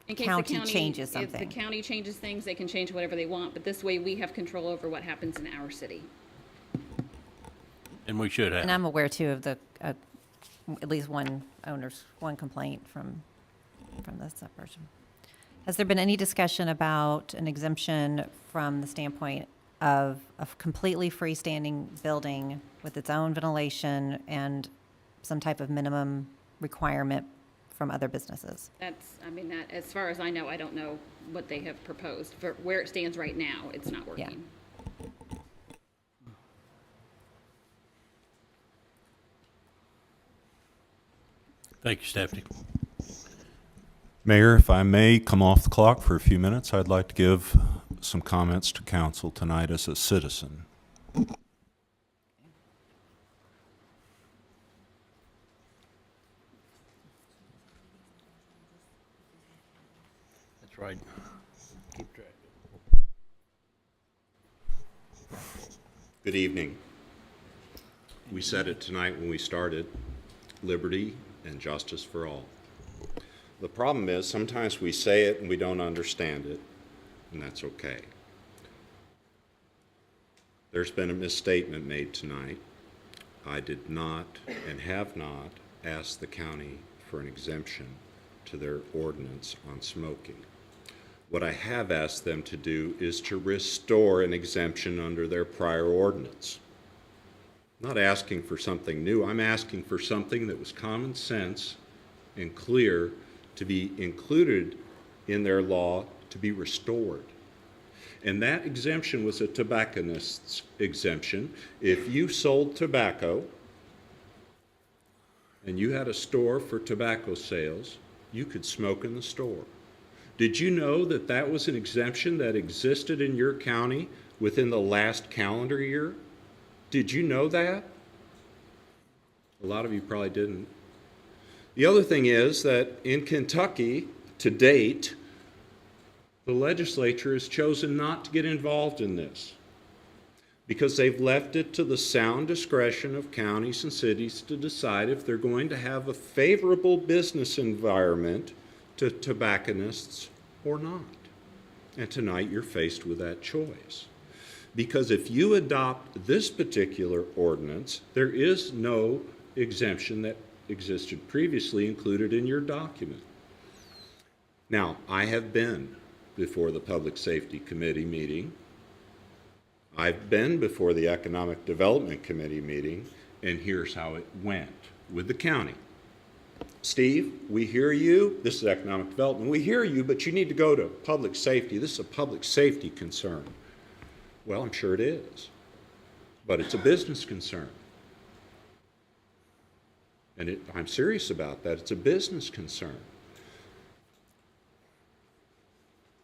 In case county the changes If something. the county changes things, they can change whatever they want, but this way we have control over what happens in our city. And we should And have. I'm aware too of the, at least one complaint from this person. Has there been any discussion about an exemption from the standpoint of a completely freestanding building with its own ventilation and some type of minimum requirement from other businesses? That's, I mean, that, as far as I know, I don't know what they have proposed. For where it stands right now, it's not working. Thank you, Stephanie. Mayor, if I may come off the clock for a few minutes, I'd like to give some comments to council tonight as a citizen. That's right. Keep track. Good evening. We said it tonight when we started, liberty and justice for all. The problem is sometimes we say it and we don't understand it, and that's okay. There's been a misstatement made tonight. I did not and have not asked the county for an exemption to their ordinance on smoking. What I have asked them to do is to restore an exemption under their prior ordinance. I'm not asking for something new. I'm asking for something that was common sense and clear to be included in their law to be restored. And that exemption was a tobacconist's exemption. If you sold tobacco and you had a store for tobacco sales, you could smoke in the store. Did you know that that was an exemption that existed in your county within the last calendar year? Did you know that? A lot of you probably didn't. The other thing is that in Kentucky, to date, the legislature has chosen not to get involved in this because they've left it to the sound discretion of counties and cities to decide if they're going to have a favorable business environment to tobacconists or not. And tonight you're faced with that choice. Because if you adopt this particular ordinance, there is no exemption that existed previously included in your document. Now, I have been before the Public Safety Committee meeting. I've been before the Economic Development Committee meeting, and here's how it went with the county. Steve, we hear you. This is economic development. We hear you, but you need to go to public safety. This is a public safety concern. Well, I'm sure it is, but it's a business concern. And I'm serious about that. It's a business concern.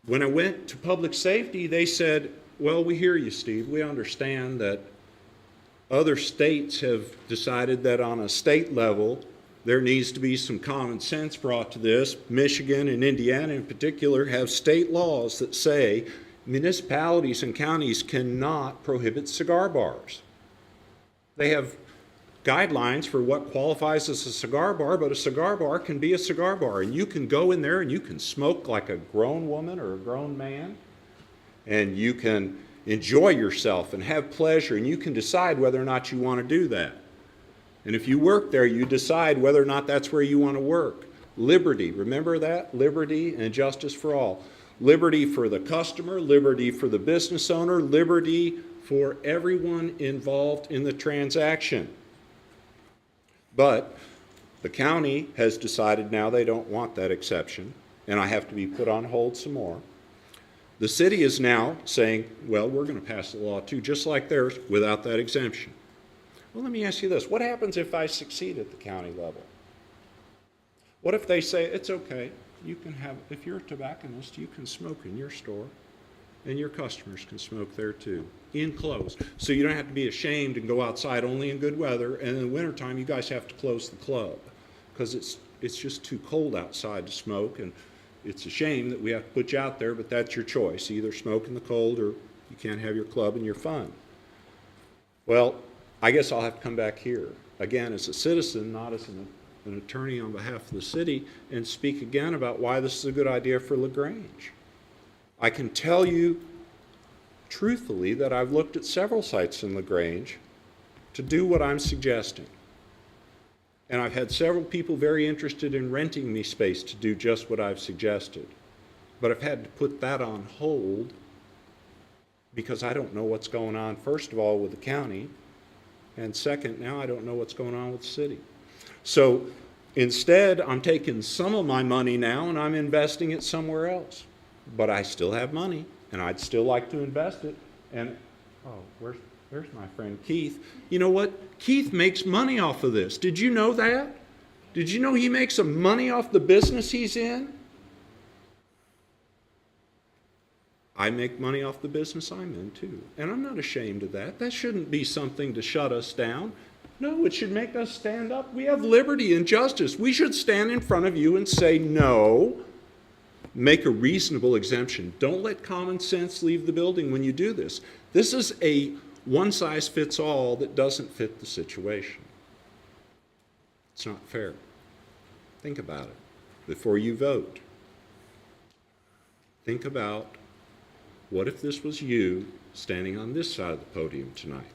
When I went to public safety, they said, well, we hear you, Steve. We understand that other states have decided that on a state level, there needs to be some common sense brought to this. Michigan and Indiana in particular have state laws that say municipalities and counties cannot prohibit cigar bars. They have guidelines for what qualifies as a cigar bar, but a cigar bar can be a cigar bar, and you can go in there and you can smoke like a grown woman or a grown man, and you can enjoy yourself and have pleasure, and you can decide whether or not you want to do that. And if you work there, you decide whether or not that's where you want to work. Liberty, remember that? Liberty and justice for all. Liberty for the customer, liberty for the business owner, liberty for everyone involved in the transaction. But the county has decided now they don't want that exception, and I have to be put on hold some more. The city is now saying, well, we're going to pass the law too, just like theirs, without that exemption. Well, let me ask you this. What happens if I succeed at the county level? What if they say, it's okay, you can have, if you're a tobacconist, you can smoke in your store, and your customers can smoke there too, enclosed. So you don't have to be ashamed and go outside only in good weather, and in the wintertime, you guys have to close the club, because it's just too cold outside to smoke, and it's a shame that we have to put you out there, but that's your choice. Either smoke in the cold, or you can't have your club and your fun. Well, I guess I'll have to come back here, again, as a citizen, not as an attorney on behalf of the city, and speak again about why this is a good idea for LaGrange. I can tell you truthfully that I've looked at several sites in LaGrange to do what I'm suggesting. And I've had several people very interested in renting me space to do just what I've suggested. But I've had to put that on hold because I don't know what's going on, first of all, with the county, and second, now I don't know what's going on with the city. So instead, I'm taking some of my money now and I'm investing it somewhere else. But I still have money, and I'd still like to invest it. And, oh, there's my friend Keith. You know what? Keith makes money off of this. Did you know that? Did you know he makes some money off the business he's in? I make money off the business I'm in, too. And I'm not ashamed of that. That shouldn't be something to shut us down. No, it should make us stand up. We have liberty and justice. We should stand in front of you and say no. Make a reasonable exemption. Don't let common sense leave the building when you do this. This is a one-size-fits-all that doesn't fit the situation. It's not fair. Think about it before you vote. Think about, what if this was you standing on this side of the podium tonight?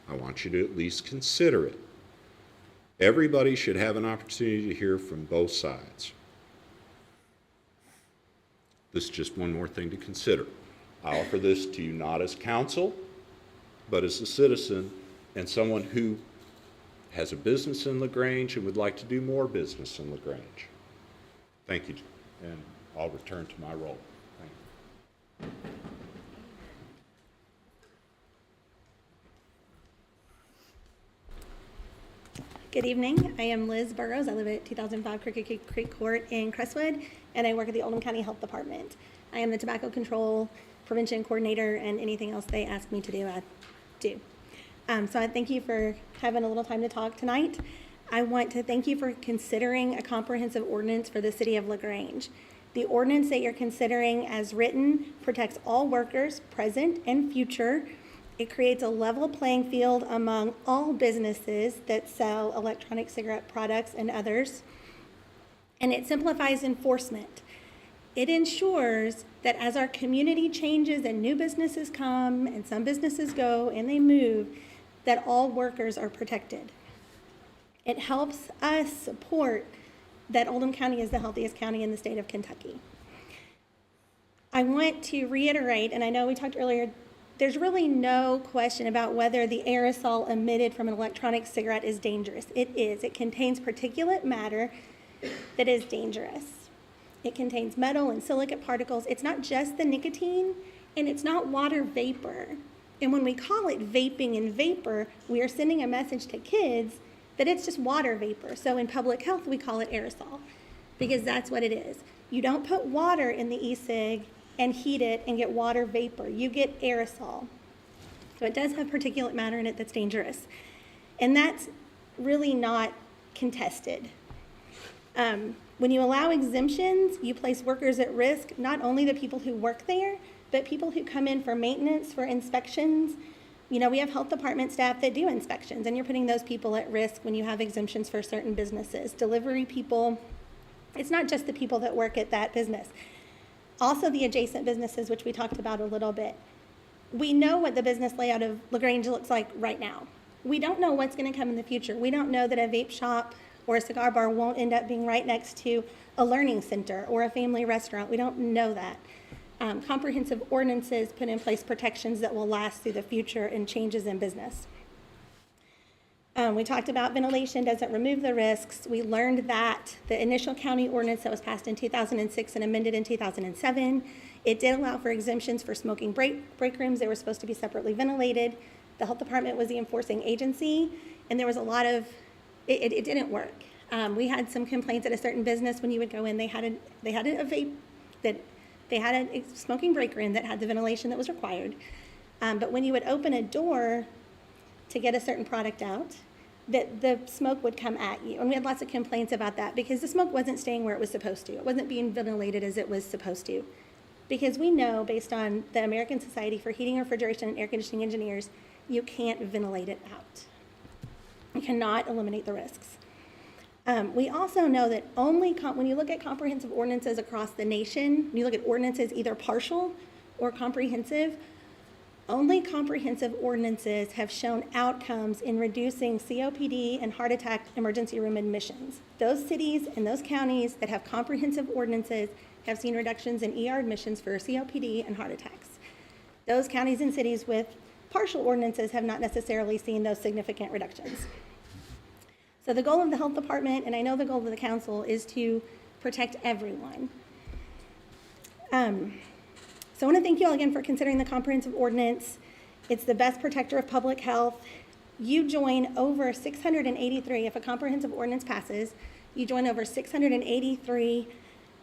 I want you to at least consider it. Everybody should have an opportunity to hear from both sides. This is just one more thing to consider. I offer this to you not as counsel, but as a citizen and someone who has a business in LaGrange and would like to do more business in LaGrange. Thank you, and I'll return to my role. Thank you. Good evening. I am Liz Burrows. I live at 2005 Cricket Creek Court in Crestwood, and I work at the Oldham County Health Department. I am the tobacco control prevention coordinator, and anything else they ask me to do, I do. So I thank you for having a little time to talk tonight. I want to thank you for considering a comprehensive ordinance for the city of LaGrange. The ordinance that you're considering as written protects all workers, present and future. It creates a level playing field among all businesses that sell electronic cigarette products and others. And it simplifies enforcement. It ensures that as our community changes and new businesses come and some businesses go and they move, that all workers are protected. It helps us support that Oldham County is the healthiest county in the state of Kentucky. I want to reiterate, and I know we talked earlier, there's really no question about whether the aerosol emitted from an electronic cigarette is dangerous. It is. It contains particulate matter that is dangerous. It contains metal and silicate particles. It's not just the nicotine, and it's not water vapor. And when we call it vaping and vapor, we are sending a message to kids that it's just water vapor. So in public health, we call it aerosol, because that's what it is. You don't put water in the e-cig and heat it and get water vapor. You get aerosol. So it does have particulate matter in it that's dangerous. And that's really not contested. When you allow exemptions, you place workers at risk, not only the people who work there, but people who come in for maintenance, for inspections. You know, we have health department staff that do inspections, and you're putting those people at risk when you have exemptions for certain businesses. Delivery people, it's not just the people that work at that business. Also the adjacent businesses, which we talked about a little bit. We know what the business layout of LaGrange looks like right now. We don't know what's going to come in the future. We don't know that a vape shop or a cigar bar won't end up being right next to a learning center or a family restaurant. We don't know that. Comprehensive ordinances put in place protections that will last through the future and changes in business. We talked about ventilation doesn't remove the risks. We learned that the initial county ordinance that was passed in 2006 and amended in 2007, it did allow for exemptions for smoking break rooms. They were supposed to be separately ventilated. The health department was the enforcing agency, and there was a lot of, it didn't work. We had some complaints at a certain business when you would go in, they had a vape, that they had a smoking break room that had the ventilation that was required. But when you would open a door to get a certain product out, that the smoke would come at you. And we had lots of complaints about that because the smoke wasn't staying where it was supposed to. It wasn't being ventilated as it was supposed to. Because we know, based on the American Society for Heating, Refrigeration, and Air Conditioning Engineers, you can't ventilate it out. You cannot eliminate the risks. We also know that only when you look at comprehensive ordinances across the nation, when you look at ordinances either partial or comprehensive, only comprehensive ordinances have shown outcomes in reducing COPD and heart attack emergency room admissions. Those cities and those counties that have comprehensive ordinances have seen reductions in ER admissions for COPD and heart attacks. Those counties and cities with partial ordinances have not necessarily seen those significant reductions. So the goal of the health department, and I know the goal of the council, is to protect everyone. So I want to thank you all again for considering the comprehensive ordinance. It's the best protector of public health. You join over 683, if a comprehensive ordinance passes, you join over 683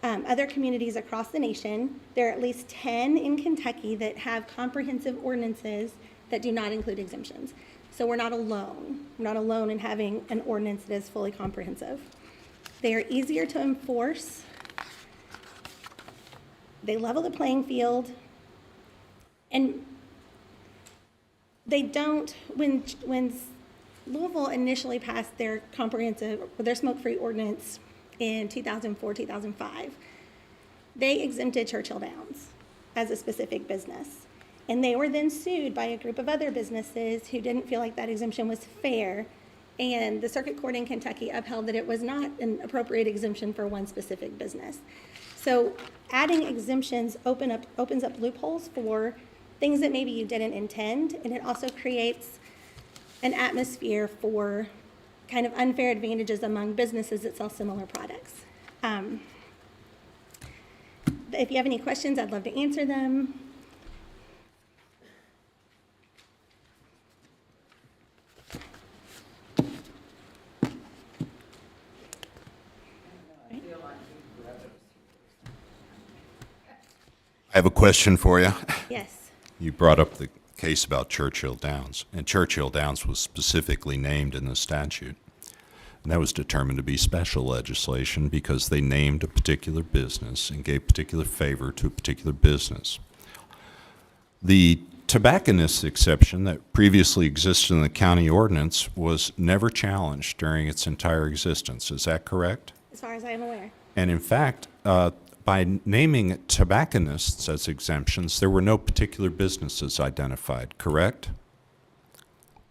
other communities across the nation. There are at least 10 in Kentucky that have comprehensive ordinances that do not include exemptions. So we're not alone. We're not alone in having an ordinance that is fully comprehensive. They are easier to enforce. They level the playing field. And they don't, when Louisville initially passed their their smoke-free ordinance in 2004, 2005, they exempted Churchill Downs as a specific business. And they were then sued by a group of other businesses who didn't feel like that exemption was fair. And the circuit court in Kentucky upheld that it was not an appropriate exemption for one specific business. So adding exemptions opens up loopholes for things that maybe you didn't intend, and it also creates an atmosphere for kind of unfair advantages among businesses that sell similar products. If you have any questions, I'd love to answer them. I have a question for you. Yes. You brought up the case about Churchill Downs, and Churchill Downs was specifically named in the statute. And that was determined to be special legislation because they named a particular business and gave particular favor to a particular business. The tobacconist exception that previously existed in the county ordinance was never challenged during its entire existence. Is that correct? As far as I am aware. And in fact, by naming tobacconists as exemptions, there were no particular businesses identified, correct?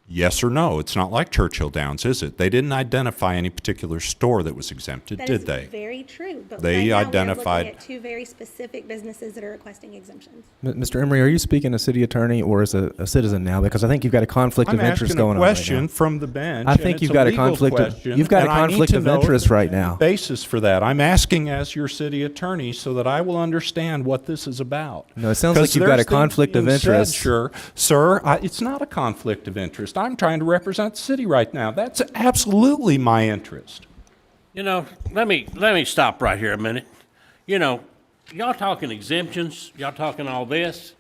Yes or no? It's not like Churchill Downs, is it? They didn't identify any particular store that was exempted, That did is they? very true, but They right now identified- we're looking at two very specific businesses that are requesting exemptions. Mr. Emery, are you speaking as city attorney or as a citizen now? Because I think you've got a conflict I'm of interest asking going a on right question now. from the bench. I and think it's you've got a legal conflict of- question, you've got a and I need conflict to of know interest the right now. Basis for that. I'm asking as your city attorney so that I will understand what this is about. No, it sounds like 'Cause you've got a there's things conflict of being said, interest. Sir, it's not a conflict of interest. I'm trying to represent the city right now. That's absolutely my interest. You know, let me stop right here a minute. You know, y'all talking exemptions, y'all talking all this.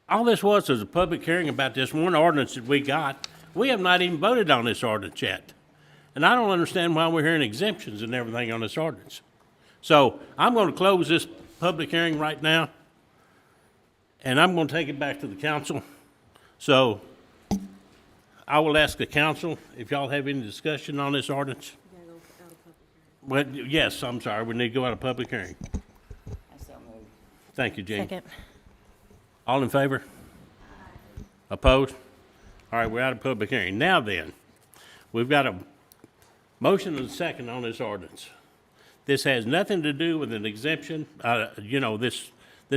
All this was a public hearing about this one ordinance that we got. We have not even voted on this ordinance yet. And I don't understand why we're hearing exemptions and everything on this ordinance. So I'm going to close this public hearing right now, and I'm going to take it back to the council. So I will ask the council if y'all have any discussion on this ordinance. Well, yes, I'm sorry, we need to go out of public hearing. I so moved. Thank you, Gene. Second. All in favor? Opposed? All right, we're out of public hearing. Now then, we've got a motion and a second on this ordinance. This has nothing to do with an exemption. You know, this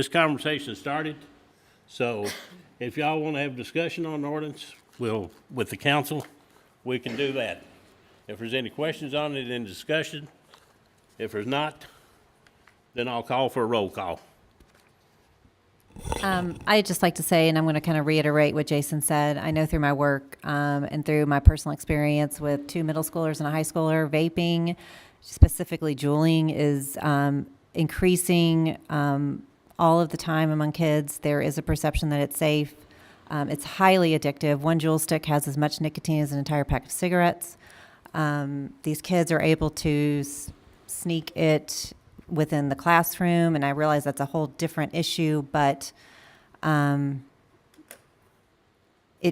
conversation started. So if y'all want to have discussion on the ordinance, we'll, with the council, we can do that. If there's any questions on it in discussion, if there's not, then I'll call for a roll call. I'd just like to say, and I'm going to kind of reiterate what Jason said. I know through my work and through my personal experience with 2 middle schoolers and a high schooler, vaping, specifically juuling, is increasing all of the time among kids. There is a perception that it's safe. It's highly addictive. One Juul stick has as much nicotine as an entire pack of cigarettes. These kids are able to sneak it within the classroom, and I realize that's a whole different issue, but it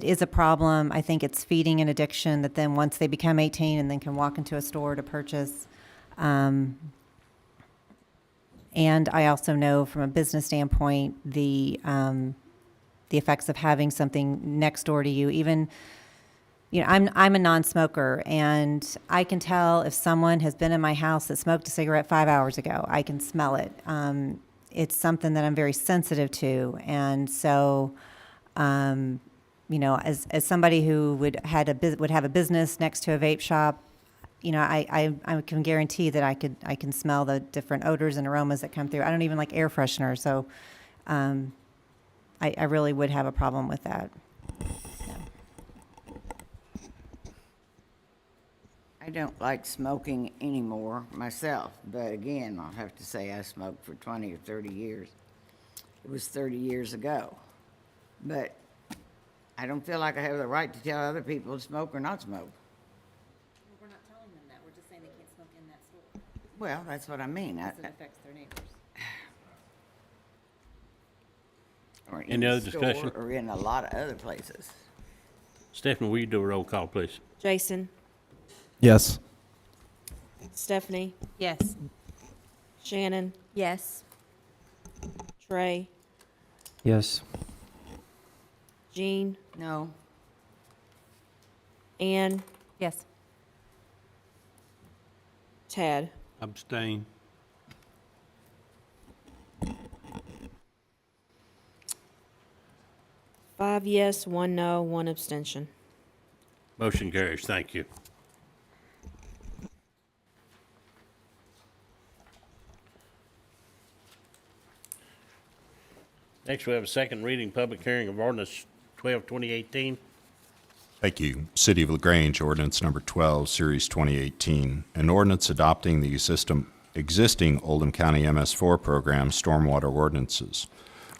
is a problem. I think it's feeding an addiction that then once they become 18 and then can walk into a store to purchase. And I also know from a business standpoint, the effects of having something next door to you, even, you know, I'm a non-smoker, and I can tell if someone has been in my house that smoked a cigarette 5 hours ago. I can smell it. It's something that I'm very sensitive to, and so, you know, as somebody who would have a business next to a vape shop, you know, I can guarantee that I can smell the different odors and aromas that come through. I don't even like air freshener, so I really would have a problem with that. I don't like smoking anymore myself, but again, I'll have to say I smoked for 20 or 30 years. It was 30 years ago. But I don't feel like I have the right to tell other people to smoke or not smoke. We're not telling them that. We're just saying they can't smoke in that store. Well, that's what I mean. Because it affects their neighbors. Or in Any the other store discussion? or in a lot of other places. Stephanie, will you do a roll call, please? Jason, Yes. Stephanie, Yes. Shannon, Yes. Trey, Yes. Jean, No, Ann, Yes. Tad. Abstain. Five yes, 1 no, 1 abstention. Motion carries. Thank you. Next, we have a second reading, public hearing of ordinance 12, 2018. Thank you. City of LaGrange, ordinance number 12, Series 2018. An ordinance adopting the existing Oldham County MS4 program stormwater ordinances.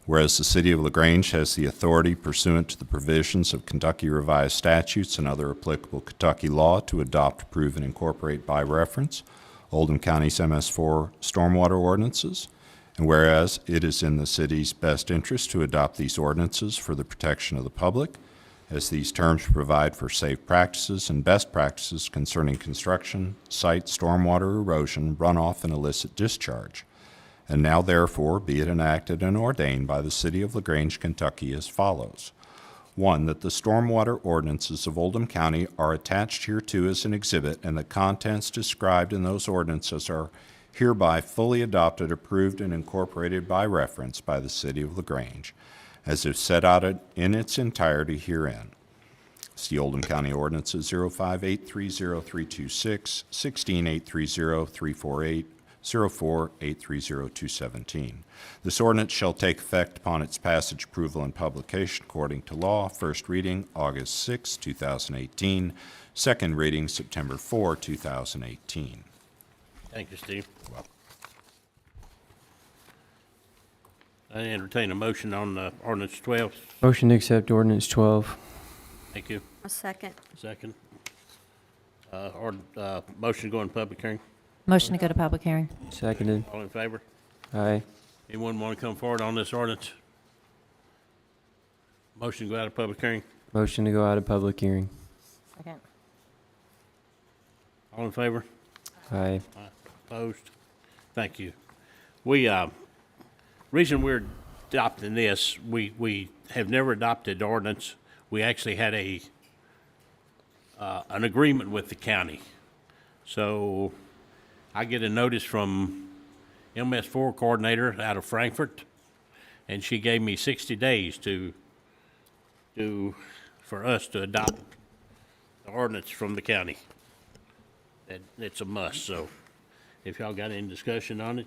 Whereas the City of LaGrange has the authority pursuant to the provisions of Kentucky Revised Statutes and other applicable Kentucky law to adopt, approve, and incorporate by reference Oldham County's MS4 stormwater ordinances. And whereas it is in the city's best interest to adopt these ordinances for the protection of the public, as these terms provide for safe practices and best practices concerning construction, site stormwater erosion, runoff, and illicit discharge. And now therefore be it enacted and ordained by the City of LaGrange, Kentucky as follows. 1, that the stormwater ordinances of Oldham County are attached hereto as an exhibit, and the contents described in those ordinances are hereby fully adopted, approved, and incorporated by reference by the City of LaGrange, as if set out in its entirety herein. See Oldham County Ordinances 05830-326, 16830-348, 04830-217. This ordinance shall take effect upon its passage, approval, and publication according to law. First reading, August 6, 2018. Second reading, September 4, 2018. Thank you, Steve. I entertain a motion on ordinance 12. Motion to accept ordinance 12. Thank you. A second. Second. Motion to go in public hearing. Motion to go to public hearing. Seconded. All in favor? Aye. Anyone want to come forward on this ordinance? Motion to go out of public hearing. Motion to go out of public hearing. Second. All in favor? Aye. Opposed? Thank you. We, reason we're adopting this, we have never adopted ordinance. We actually had an agreement with the county. So I get a notice from MS4 coordinator out of Frankfurt, and she gave me 60 days to for us to adopt the ordinance from the county. It's a must, so if y'all got any discussion on it,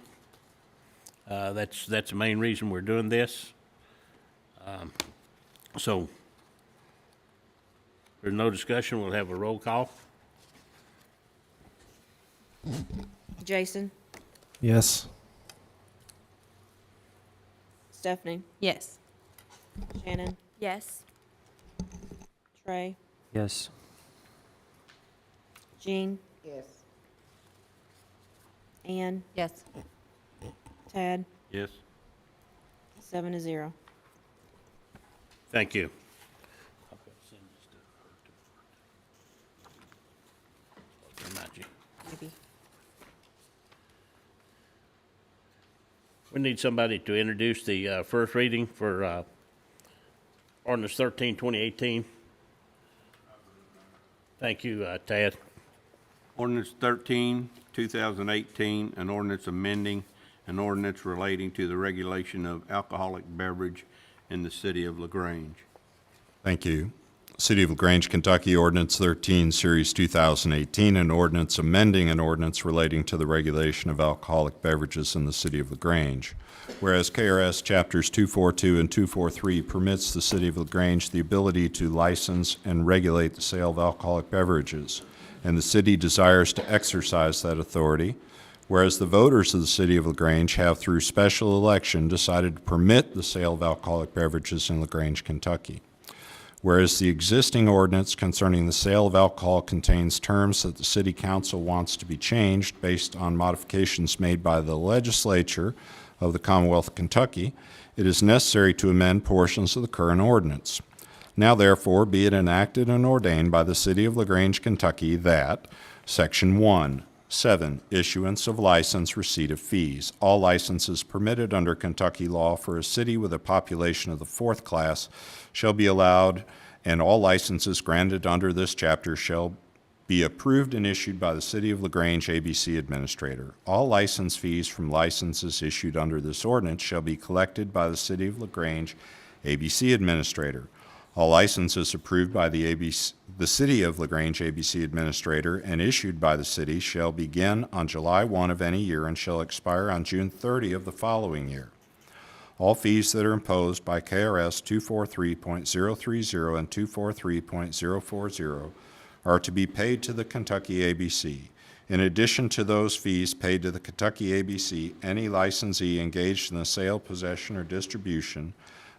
that's the main reason we're doing this. So, if there's no discussion, we'll have a roll call. Jason, Yes. Stephanie, Yes. Shannon, Yes. Trey, Yes. Jean, Yes. Ann, Yes. Tad, Yes. 7-0. Thank you. Maybe. We need somebody to introduce the first reading for ordinance 13, 2018. Thank you, Tad. Ordinance 13, 2018, an ordinance amending an ordinance relating to the regulation of alcoholic beverage in the city of LaGrange. Thank you. City of LaGrange, Kentucky, Ordinance 13, Series 2018, an ordinance amending an ordinance relating to the regulation of alcoholic beverages in the city of LaGrange. Whereas KRS Chapters 242 and 243 permits the city of LaGrange the ability to license and regulate the sale of alcoholic beverages, and the city desires to exercise that authority. Whereas the voters of the city of LaGrange have, through special election, decided to permit the sale of alcoholic beverages in LaGrange, Kentucky. Whereas the existing ordinance concerning the sale of alcohol contains terms that the city council wants to be changed based on modifications made by the legislature of the Commonwealth of Kentucky, it is necessary to amend portions of the current ordinance. Now therefore be it enacted and ordained by the city of LaGrange, Kentucky that Section 1, 7, issuance of license, receipt of fees. All licenses permitted under Kentucky law for a city with a population of the fourth class shall be allowed, and all licenses granted under this chapter shall be approved and issued by the City of LaGrange ABC Administrator. All license fees from licenses issued under this ordinance shall be collected by the City of LaGrange ABC Administrator. All licenses approved by the City of LaGrange ABC Administrator and issued by the city shall begin on July 1 of any year and shall expire on June 30 of the following year. All fees that are imposed by KRS 243.030 and 243.040 are to be paid to the Kentucky ABC. In addition to those fees paid to the Kentucky ABC, any licensee engaged in the sale, possession, or distribution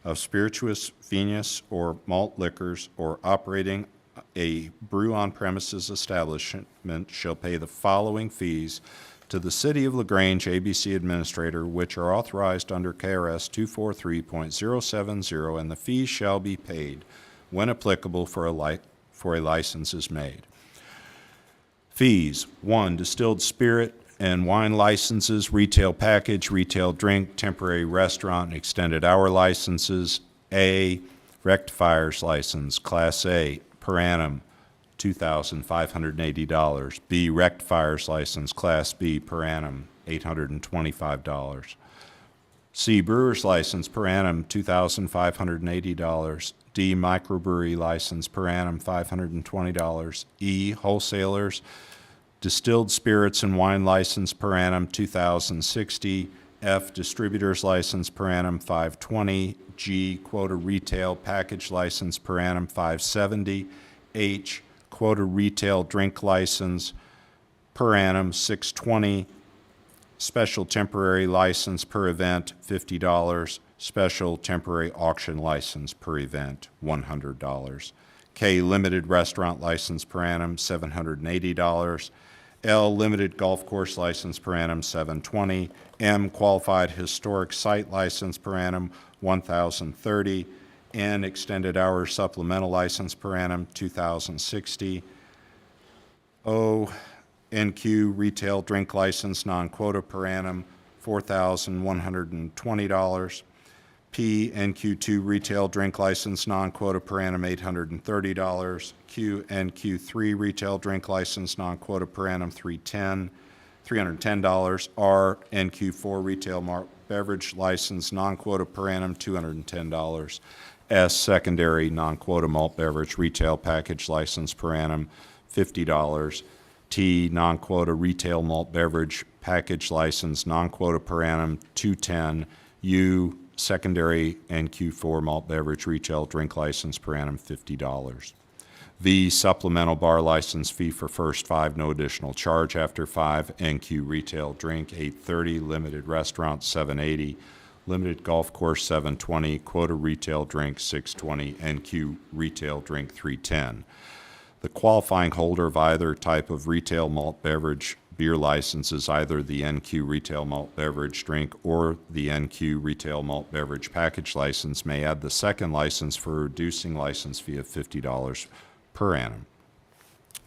of spirituous, vinous, or malt liquors, or operating a brew on premises establishment shall pay the following fees to the City of LaGrange ABC Administrator, which are authorized under KRS 243.070, and the fees shall be paid when applicable for a license is made. Fees: 1, distilled spirit and wine licenses, retail package, retail drink, temporary restaurant, and extended hour licenses. A, rectifiers license, Class A, per annum, $2,580. B, rectifiers license, Class B, per annum, $825. C, brewer's license, per annum, $2,580. D, microbrewery license, per annum, $520. E, wholesalers, distilled spirits and wine license, per annum, $2,060. F, distributor's license, per annum, $520. G, quota retail package license, per annum, $570. H, quota retail drink license, per annum, $620. Special temporary license per event, $50. Special temporary auction license per event, $100. K, limited restaurant license per annum, $780. L, limited golf course license per annum, $720. M, qualified historic site license per annum, $1,030. N, extended hours supplemental license per annum, $2,060. O, NQ, retail drink license, non-quota per annum, $4,120. P, NQ2, retail drink license, non-quota per annum, $830. Q, NQ3, retail drink license, non-quota per annum, $310. R, NQ4, retail beverage license, non-quota per annum, $210. S, secondary non-quota malt beverage retail package license per annum, $50. T, non-quota retail malt beverage package license, non-quota per annum, $210. U, secondary NQ4 malt beverage retail drink license per annum, $50. V, supplemental bar license fee for first 5, no additional charge after 5. NQ retail drink, $830. Limited restaurant, $780. Limited golf course, $720. Quota retail drink, $620. NQ retail drink, $310. The qualifying holder of either type of retail malt beverage beer license is either the NQ retail malt beverage drink or the NQ retail malt beverage package license may add the second license for a reducing license fee of $50 per annum.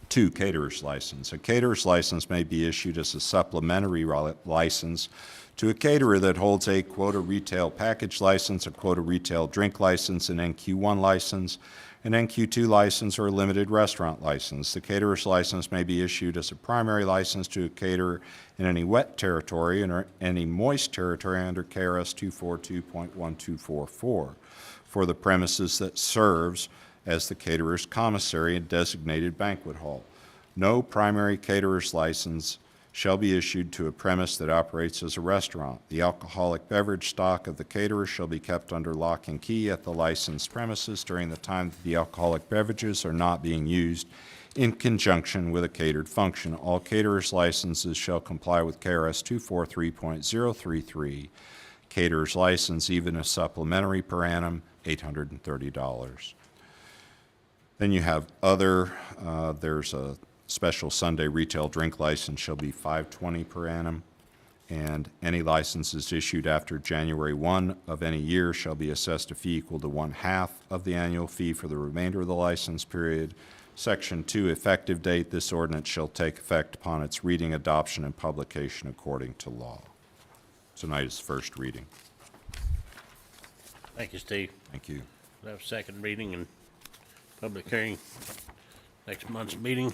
2, caterer's license. A caterer's license may be issued as a supplementary license to a caterer that holds a quota retail package license, a quota retail drink license, an NQ1 license, an NQ2 license, or a limited restaurant license. The caterer's license may be issued as a primary license to a caterer in any wet territory and any moist territory under KRS 242.1244 for the premises that serves as the caterer's commissary and designated banquet hall. No primary caterer's license shall be issued to a premise that operates as a restaurant. The alcoholic beverage stock of the caterer shall be kept under lock and key at the licensed premises during the time that the alcoholic beverages are not being used in conjunction with a catered function. All caterers' licenses shall comply with KRS 243.033. Caterer's license, even a supplementary per annum, $830. Then you have other, there's a special Sunday retail drink license shall be $520 per annum, and any licenses issued after January 1 of any year shall be assessed a fee equal to 1/2 of the annual fee for the remainder of the license period. Section 2, effective date. This ordinance shall take effect upon its reading, adoption, and publication according to law. Tonight is first reading. Thank you, Steve. Thank you. We'll have second reading and public hearing next month's meeting.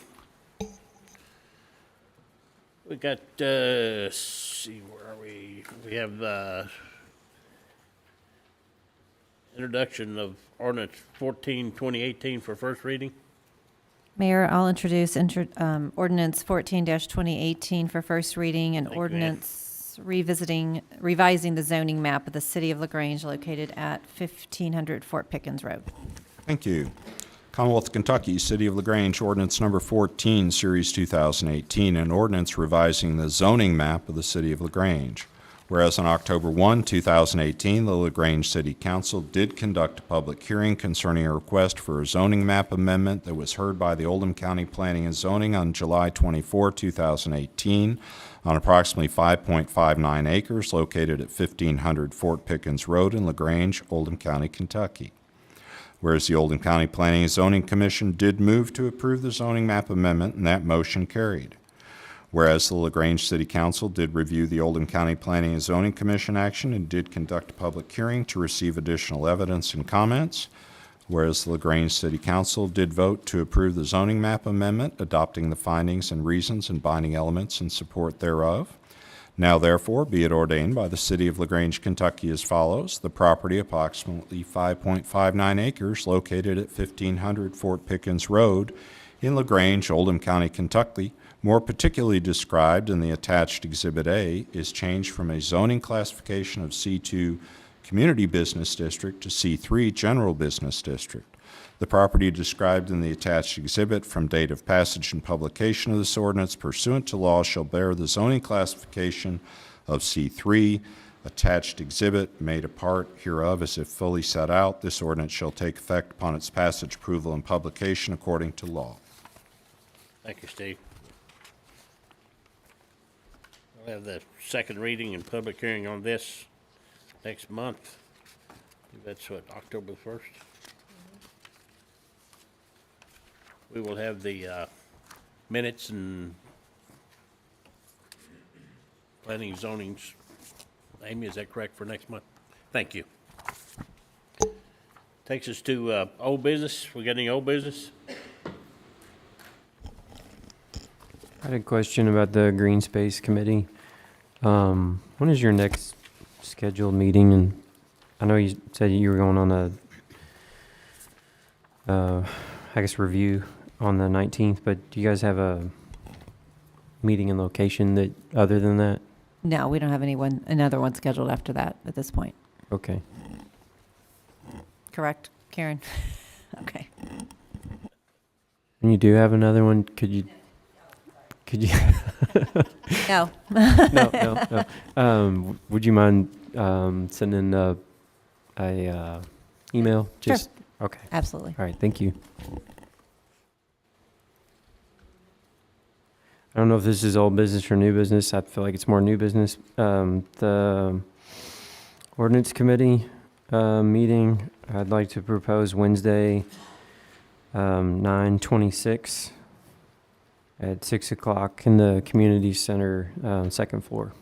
We got, see, where are we? We have the introduction of ordinance 14, 2018 for first reading. Mayor, I'll introduce ordinance 14-2018 for first reading, and Thank you, Ann. ordinance revising the zoning map of the city of LaGrange located at 1500 Fort Pickens Road. Thank you. Commonwealth of Kentucky, City of LaGrange, ordinance number 14, Series 2018, an ordinance revising the zoning map of the City of LaGrange. Whereas on October 1, 2018, the LaGrange City Council did conduct a public hearing concerning a request for a zoning map amendment that was heard by the Oldham County Planning and Zoning on July 24, 2018, on approximately 5.59 acres located at 1500 Fort Pickens Road in LaGrange, Oldham County, Kentucky. Whereas the Oldham County Planning and Zoning Commission did move to approve the zoning map amendment, and that motion carried. Whereas the LaGrange City Council did review the Oldham County Planning and Zoning Commission action and did conduct a public hearing to receive additional evidence and comments. Whereas the LaGrange City Council did vote to approve the zoning map amendment, adopting the findings and reasons and binding elements in support thereof. Now therefore be it ordained by the City of LaGrange, Kentucky as follows. The property, approximately 5.59 acres, located at 1500 Fort Pickens Road in LaGrange, Oldham County, Kentucky, more particularly described in the attached Exhibit A, is changed from a zoning classification of C2 Community Business District to C3 General Business District. The property described in the attached exhibit from date of passage and publication of this ordinance pursuant to law shall bear the zoning classification of C3. Attached exhibit made a part hereof as if fully set out. This ordinance shall take effect upon its passage, approval, and publication according to law. Thank you, Steve. We'll have the second reading and public hearing on this next month. That's what, October 1st? We will have the minutes and planning and zonings. Amy, is that correct for next month? Thank you. Takes us to old business. We got any old business? I had a question about the Green Space Committee. When is your next scheduled meeting? And I know you said you were going on a I guess, review on the 19th, but do you guys have a meeting and location that, other than that? No, we don't have another one scheduled after that at this point. Okay. Correct, Karen? Okay. And you do have another one? Could you? No. No. Would you mind sending a email? Sure. Just okay. Absolutely. All right. Thank you. I don't know if this is old business or new business. I feel like it's more new business. The ordinance committee meeting, I'd like to propose Wednesday, 9/26 at 6 o'clock in the community center, second floor.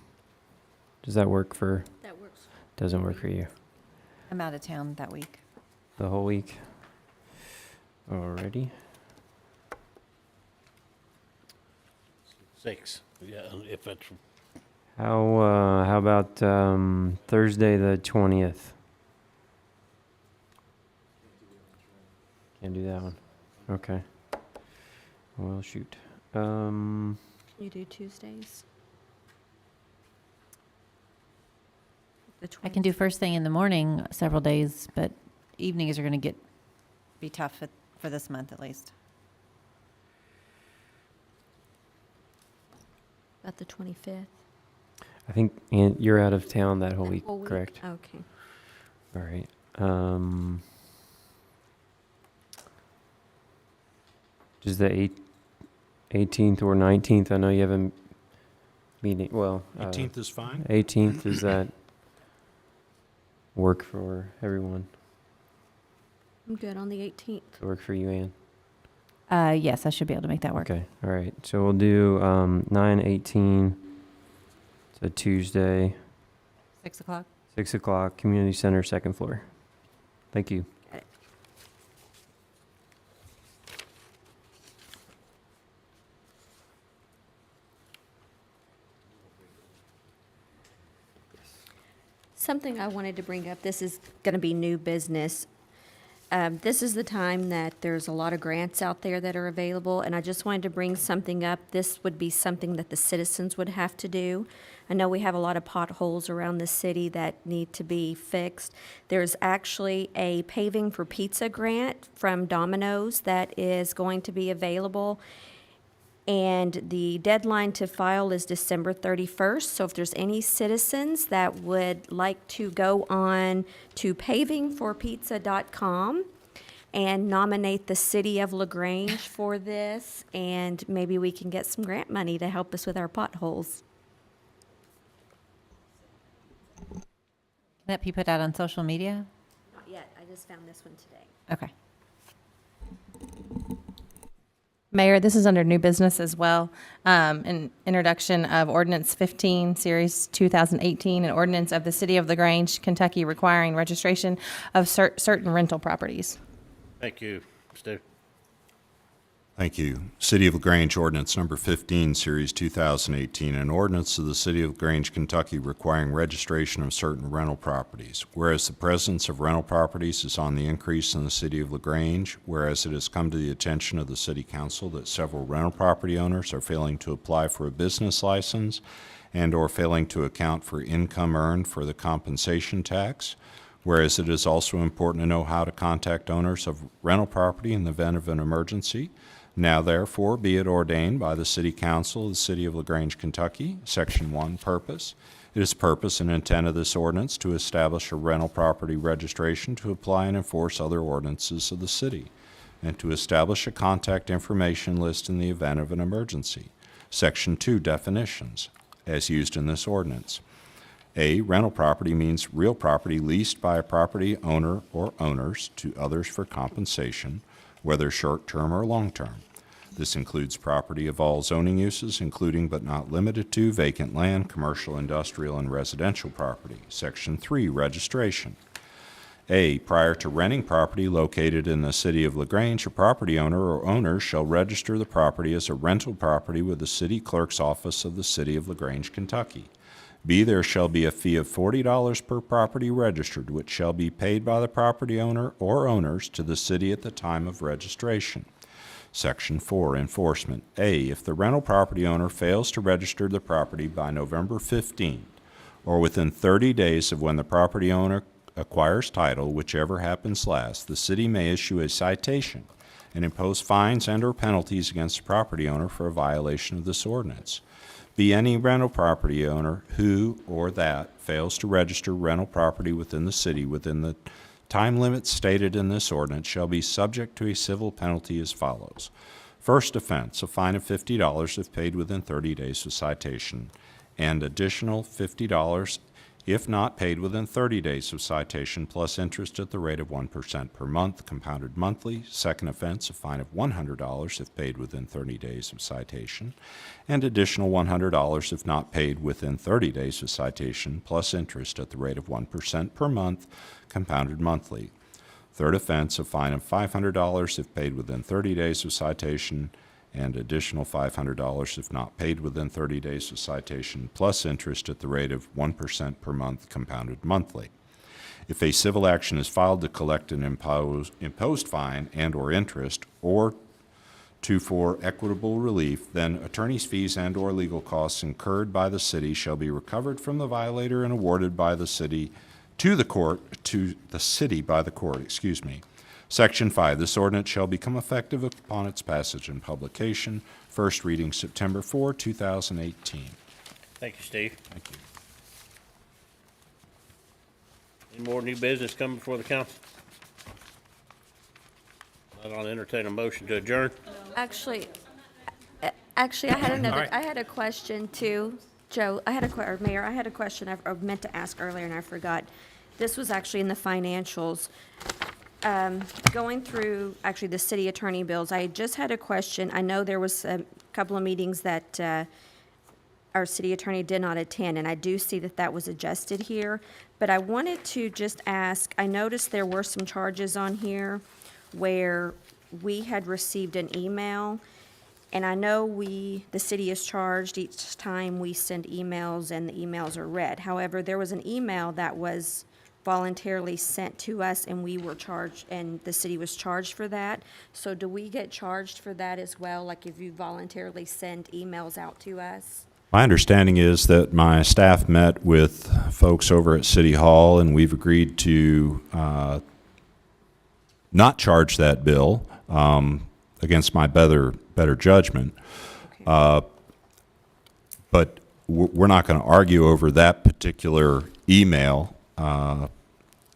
Does that work for? That works. Doesn't work for you. I'm out of town that week. The whole week? Alrighty. 6, yeah, if it's, How about Thursday the 20th? Can't do that one. Okay. Well, shoot. You do Tuesdays? I can do first thing in the morning several days, but evenings are going to be tough for this month at least. About the 25th? I think you're out of town that whole week, correct? Okay. All right. Does the 18th or 19th? I know you have a meeting. Well, 18th is fine. 18th, does that work for everyone? I'm good on the 18th. Does it work for you, Ann? Yes, I should be able to make that work. Okay. All right. So we'll do 9/18. It's a Tuesday, 6 o'clock? 6 o'clock, community center, second floor. Thank you. Something I wanted to bring up, this is going to be new business. This is the time that there's a lot of grants out there that are available, and I just wanted to bring something up. This would be something that the citizens would have to do. I know we have a lot of potholes around the city that need to be fixed. There's actually a Paving for Pizza grant from Domino's that is going to be available. And the deadline to file is December 31st. So if there's any citizens that would like to go on to pavingforpizza.com and nominate the city of LaGrange for this, and maybe we can get some grant money to help us with our potholes. Can that be put out on social media? Not yet. I just found this one today. Okay. Mayor, this is under new business as well. An introduction of Ordinance 15, Series 2018, an ordinance of the City of LaGrange, Kentucky requiring registration of certain rental properties. thank you, Stu. Thank you. City of LaGrange Ordinance Number 15, Series 2018, an ordinance of the City of LaGrange, Kentucky requiring registration of certain rental properties. Whereas the presence of rental properties is on the increase in the City of LaGrange, whereas it has come to the attention of the City Council that several rental property owners are failing to apply for a business license and/or failing to account for income earned for the compensation tax. Whereas it is also important to know how to contact owners of rental property in the event of an emergency. Now therefore be it ordained by the City Council of the City of LaGrange, Kentucky, Section 1, Purpose. It is purpose and intent of this ordinance to establish a rental property registration to apply and enforce other ordinances of the city, and to establish a contact information list in the event of an emergency. Section 2, Definitions, as used in this ordinance. A, rental property means real property leased by a property owner or owners to others for compensation, whether short-term or long-term. This includes property of all zoning uses, including but not limited to vacant land, commercial, industrial, and residential property. Section 3, Registration. A, prior to renting property located in the City of LaGrange, a property owner or owners shall register the property as a rental property with the City Clerk's Office of the City of LaGrange, Kentucky. B, there shall be a fee of $40 per property registered, which shall be paid by the property owner or owners to the city at the time of registration. Section 4, enforcement. A, if the rental property owner fails to register the property by November 15th, or within 30 days of when the property owner acquires title, whichever happens last, the city may issue a citation and impose fines and/or penalties against the property owner for a violation of this ordinance. B, any rental property owner who or that fails to register rental property within the city within the time limits stated in this ordinance shall be subject to a civil penalty as follows. First offense, a fine of $50 if paid within 30 days of citation, and additional $50 if not paid within 30 days of citation, plus interest at the rate of 1% per month, compounded monthly. Second offense, a fine of $100 if paid within 30 days of citation, and additional $100 if not paid within 30 days of citation, plus interest at the rate of 1% per month, compounded monthly. Third offense, a fine of $500 if paid within 30 days of citation, and additional $500 if not paid within 30 days of citation, plus interest at the rate of 1% per month, compounded monthly. If a civil action is filed to collect an imposed fine and/or interest, or for equitable relief, then attorney's fees and/or legal costs incurred by the city shall be recovered from the violator and awarded by the city to the city by the court, Section 5, this ordinance shall become effective upon its passage and publication. First reading September 4, 2018. Thank you, Steve. Thank you. Any more new business coming before the council? I'll entertain a motion to adjourn. Actually, I had another, All right. I had a question too. Joe, or Mayor, I had a question I meant to ask earlier and I forgot. This was actually in the financials. Going through, actually, the city attorney bills, I just had a question. I know there was a couple of meetings that our city attorney did not attend, and I do see that that was adjusted here. But I wanted to just ask, I noticed there were some charges on here where we had received an email, and I know the city is charged each time we send emails and the emails are read. However, there was an email that was voluntarily sent to us and we were charged, and the city was charged for that. So do we get charged for that as well, like if you voluntarily send emails out to us? My understanding is that my staff met with folks over at City Hall, and we've agreed to not charge that bill against my better judgment. Okay. But we're not going to argue over that particular email.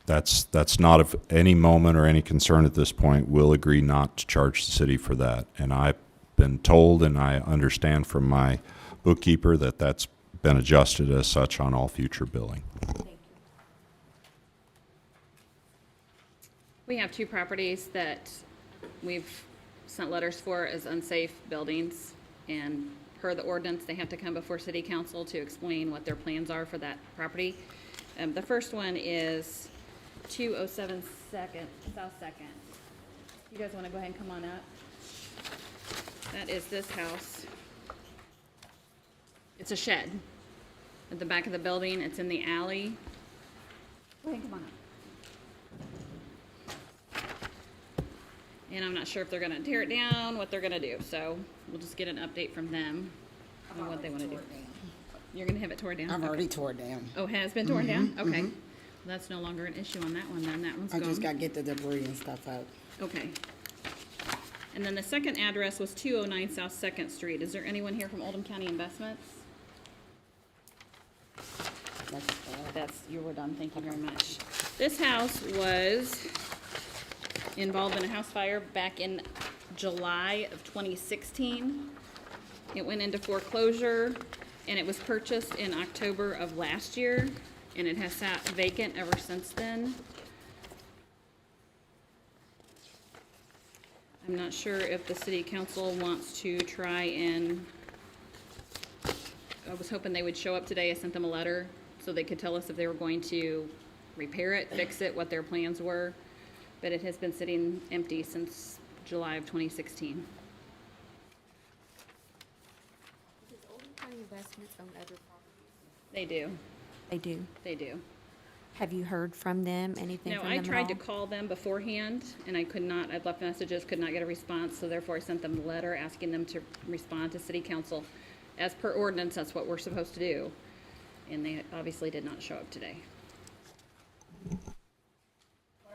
That's not of any moment or any concern at this point. We'll agree not to charge the city for that. And I've been told, and I understand from my bookkeeper, that that's been adjusted as such on all future billing. Thank you. We have two properties that we've sent letters for as unsafe buildings, and per the ordinance, they have to come before city council to explain what their plans are for that property. The first one is 207 South Second. You guys want to go ahead and come on up? That is this house. It's a shed at the back of the building. It's in the alley. Go ahead and come on up. And I'm not sure if they're gonna tear it down, what they're gonna do, so we'll just get an update from them on what they wanna do. You're gonna have it torn down? I've Okay. already tore it down. Oh, has been torn down? Okay. Well, that's no longer an issue on that one then, that one's I gone. just gotta get the debris and stuff out. Okay. And then the second address was 209 South Second Street. Is there anyone here from Oldham County Investments? That's, you were done, thank you very much. This house was involved in a house fire back in July of 2016. It went into foreclosure, and it was purchased in October of last year, and it has sat vacant ever since then. I'm not sure if the city council wants to try and, I was hoping they would show up today. I sent them a letter so they could tell us if they were going to repair it, fix it, what their plans were. But it has been sitting empty since July of 2016. Does Oldham County Investments own other properties? They do, They do. they do. Have you heard from them, anything No, from I them at tried to all? call them beforehand, and I could not, I'd left messages, could not get a response, so therefore I sent them a letter asking them to respond to city council. As per ordinance, that's what we're supposed to do, and they obviously did not show up today. What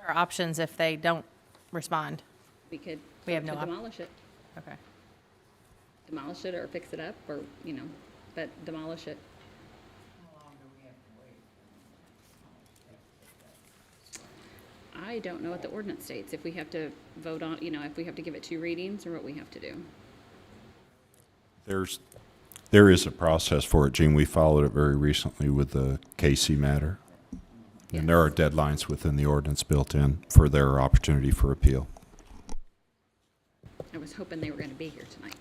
are our options if they don't respond? We could We have vote no to op- demolish it, Okay. demolish it or fix it up, or, you know, but demolish it. How long do we have to wait? I don't know what the ordinance states, if we have to vote on, you know, if we have to give it 2 readings, or what we have to do. There is a process for it, Gene. We followed it very recently with the Casey matter. And there are deadlines within the ordinance built in for their opportunity for appeal. I was hoping they were gonna be here tonight.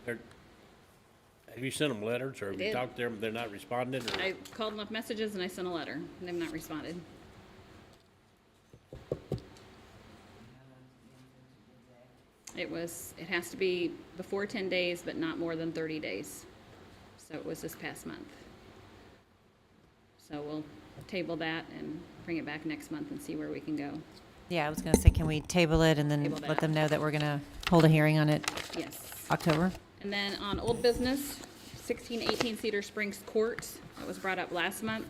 Have you sent them letters, or have you did. talked to them, they're not responding, or? I called enough messages and I sent a letter, and they've not responded. It has to be before 10 days, but not more than 30 days. So it was this past month. So we'll table that and bring it back next month and see where we can go. Yeah, I was gonna say, can we table it and then Table let that. them know that we're gonna hold a hearing on it Yes. October? And then on old business, 1618 Cedar Springs Court, that was brought up last month.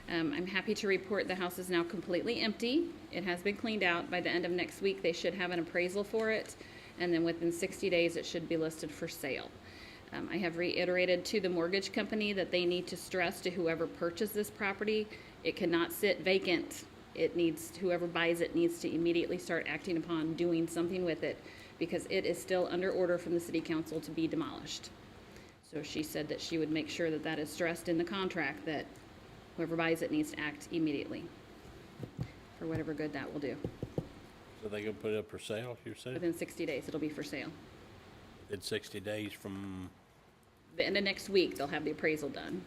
I'm happy to report the house is now completely empty. It has been cleaned out. By the end of next week, they should have an appraisal for it. And then within 60 days, it should be listed for sale. I have reiterated to the mortgage company that they need to stress to whoever purchased this property, it cannot sit vacant. It needs, whoever buys it needs to immediately start acting upon doing something with it, because it is still under order from the city council to be demolished. So she said that she would make sure that that is stressed in the contract, that whoever buys it needs to act immediately, for whatever good that will do. So they gonna put it up for sale, you said? Within 60 days, it'll be for sale. In 60 days from, The end of next week, they'll have the appraisal done.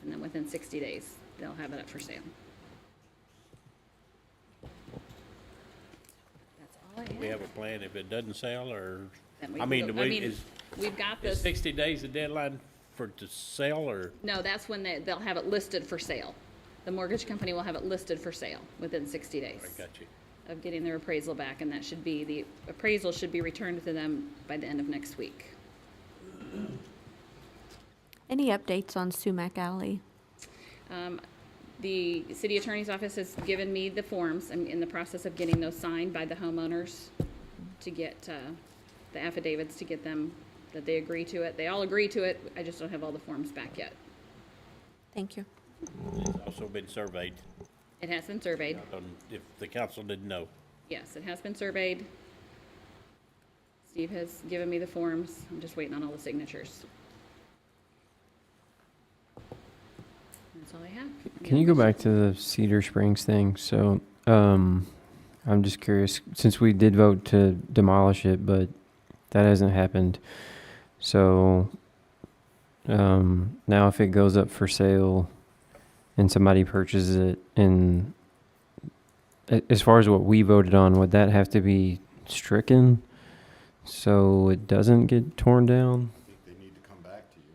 And then within 60 days, they'll have it up for sale. That's all I have. we have a plan if it doesn't sell, or, Then we I can mean, go- do I we, mean, is We've got is this, 60 days the deadline for it to sell, or? no, that's when they'll have it listed for sale. The mortgage company will have it listed for sale within 60 days. I got you. Of getting their appraisal back, and that should be, the appraisal should be returned to them by the end of next week. Any updates on Sumac Alley? The city attorney's office has given me the forms. I'm in the process of getting those signed by the homeowners to get the affidavits, to get them, that they agree to it. They all agree to it, I just don't have all the forms back yet. Thank you. It's also been surveyed, It has been surveyed. if the council didn't know. Yes, it has been surveyed. Steve has given me the forms. I'm just waiting on all the signatures. That's all I have. Can you go back to the Cedar Springs thing? So, I'm just curious, since we did vote to demolish it, but that hasn't happened. So, now if it goes up for sale and somebody purchases it, and as far as what we voted on, would that have to be stricken so it doesn't get torn down? I think they need to come back to you.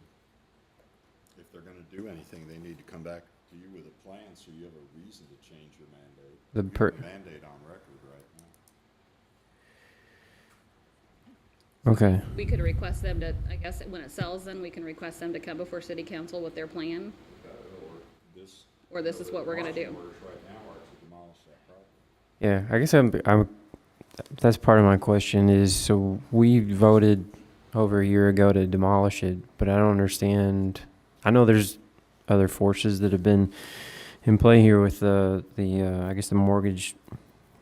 If they're gonna do anything, they need to come back to you with a plan, so you have a reason to change your mandate. The You have per- a mandate on record right now. Okay. We could request them to, I guess, when it sells, then we can request them to come before city council with their plan, or this is what we're gonna do. Orders right now are to demolish that property. Yeah, I guess that's part of my question is, so we voted over a year ago to demolish it, but I don't understand. I know there's other forces that have been in play here with I guess the mortgage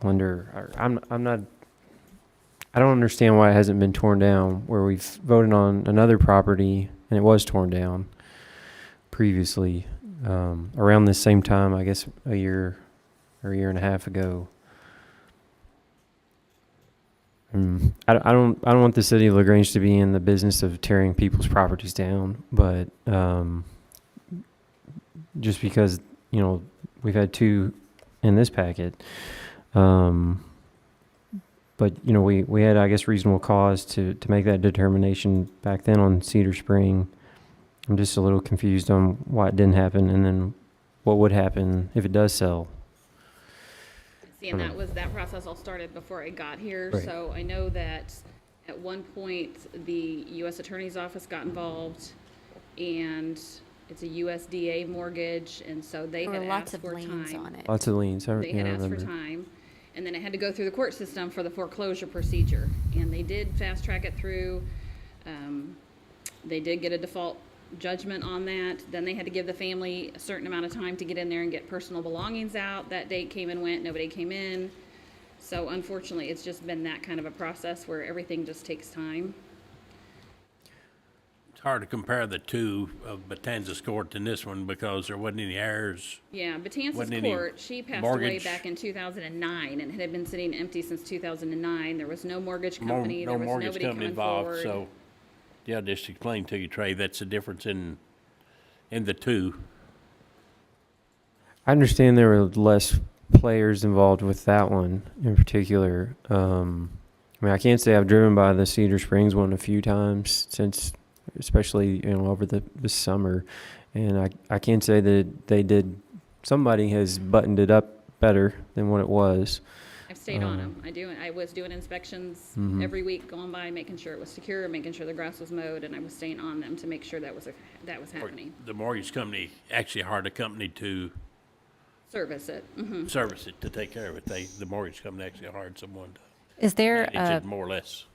lender. I don't understand why it hasn't been torn down, where we've voted on another property and it was torn down previously, around this same time, I guess a year or a year and a half ago. I don't want the city of LaGrange to be in the business of tearing people's properties down, but just because, you know, we've had 2 in this packet, but you know, we had, I guess, reasonable cause to make that determination back then on Cedar Spring. I'm just a little confused on why it didn't happen, and then what would happen if it does sell. See, and that process all started before I got here, Right. so I know that at one point, the U.S. Attorney's Office got involved, and it's a USDA mortgage, and so they There had were lots asked of for liens time. on it. Lots of liens. They had I asked for remember. time, and then it had to go through the court system for the foreclosure procedure, and they did fast track it through. They did get a default judgment on that. Then they had to give the family a certain amount of time to get in there and get personal belongings out. That date came and went, nobody came in. So unfortunately, it's just been that kind of a process where everything just takes time. It's hard to compare the two of Batanzas Court and this one because there wasn't any heirs. Yeah, Batanzas Wasn't any Court, she passed away mortgage? back in 2009, and it had been sitting empty since 2009. There was no mortgage More- company, no there was mortgage nobody company coming involved, forward. so, yeah, just explain to you, Trey, that's the difference in the two. I understand there were less players involved with that one in particular. I mean, I can't say I've driven by the Cedar Springs one a few times since, especially, over the summer, and I can't say that somebody has buttoned it up better than what it was. I've stayed on them. I was doing inspections every week, going by, making sure it was secure, making sure the grass was mowed, and I was staying on them to make sure that was happening. The mortgage company actually hired a company to Service it. service it, to take care of it. The mortgage company actually hired someone to Is there manage it more or less.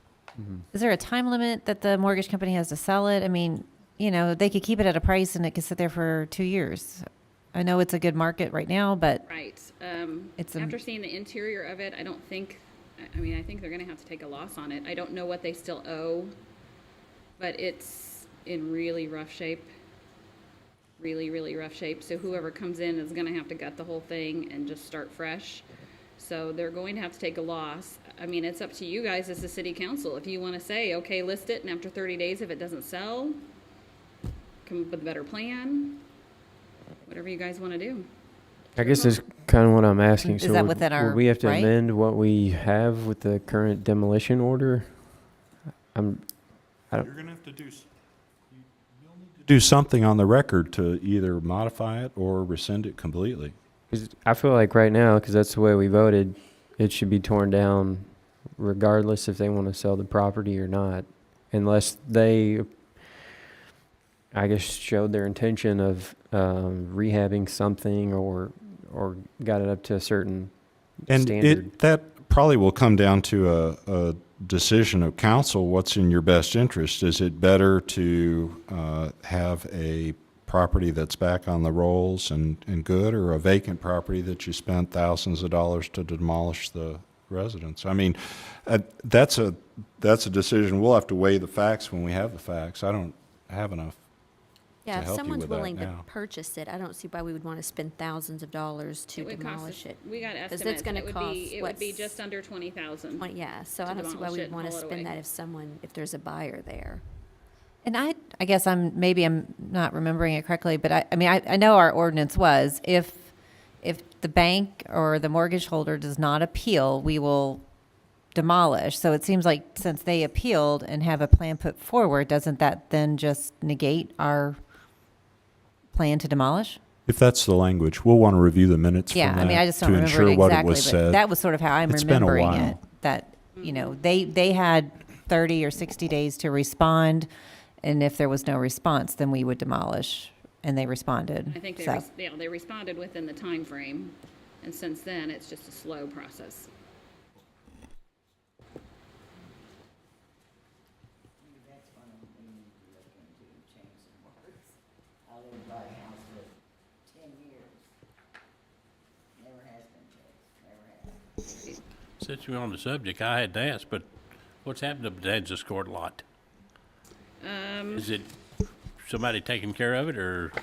is there a time limit that the mortgage company has to sell it? I mean, they could keep it at a price and it could sit there for 2 years. I know it's a good market right now, but Right. It's After seeing the interior of it, I think they're gonna have to take a loss on it. I don't know what they still owe, but it's in really rough shape. Really, really rough shape. So whoever comes in is gonna have to gut the whole thing and just start fresh. So they're going to have to take a loss. I mean, it's up to you guys as the city council. If you wanna say, okay, list it, and after 30 days, if it doesn't sell, come up with a better plan. Whatever you guys wanna do. I guess that's kind of what I'm asking. Is So that would- within our would we have to right? amend what we have with the current demolition order? I don't. You're going to have to do something on the record to either modify it or rescind it completely. 'Cause I feel like right now, because that's the way we voted, it should be torn down regardless if they want to sell the property or not, unless they, I guess, showed their intention of rehabbing something or got it up to a certain And standard. that probably will come down to a decision of council, what's in your best interest. Is it better to have a property that's back on the rolls and good, or a vacant property that you spent thousands of dollars to demolish the residence? I mean, that's a decision. We'll have to weigh the facts when we have the facts. I don't have enough. Yeah, if help you someone's with that willing to now. purchase it, I don't see why we would want to spend thousands of dollars to It would cost demolish us- it. We got 'Cause estimates. it's gonna It would cost, be what, just under 20,000. Yeah, so to I don't see why demolish it we'd and want to haul it spend away. that if there's a buyer there. and I guess I'm not remembering it correctly, but I know our ordinance was if the bank or the mortgage holder does not appeal, we will demolish. So it seems like since they appealed and have a plan put forward, doesn't that then just negate our plan to demolish? If that's the language, we'll want to review the minutes from Yeah, that I mean, I just don't to remember ensure it what it exactly, was but said. that was sort of how I'm It's been a remembering while. it. That, they had 30 or 60 days to respond, and if there was no response, then we would demolish, and they responded. I think So- they responded within the time frame, and since then, it's just a slow process. Maybe that's one of them we need to look into and change some words. I lived by a house for 10 years. Never has been changed, never has. Since we're on the subject, I had to ask, but what's happened to Batanzas Court lot? Is it somebody taking care of it, or?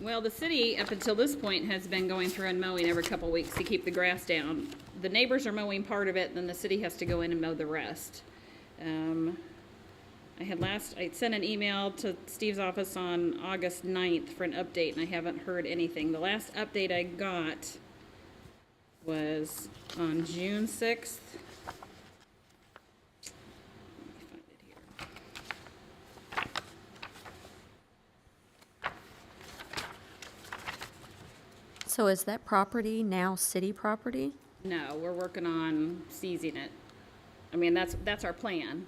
Well, the city, up until this point, has been going through and mowing every couple of weeks to keep the grass down. The neighbors are mowing part of it, then the city has to go in and mow the rest. I sent an email to Steve's office on August 9th for an update, and I haven't heard anything. The last update I got was on June 6th. Let me find it here. So is that property now city property? No, we're working on seizing it. I mean, that's our plan.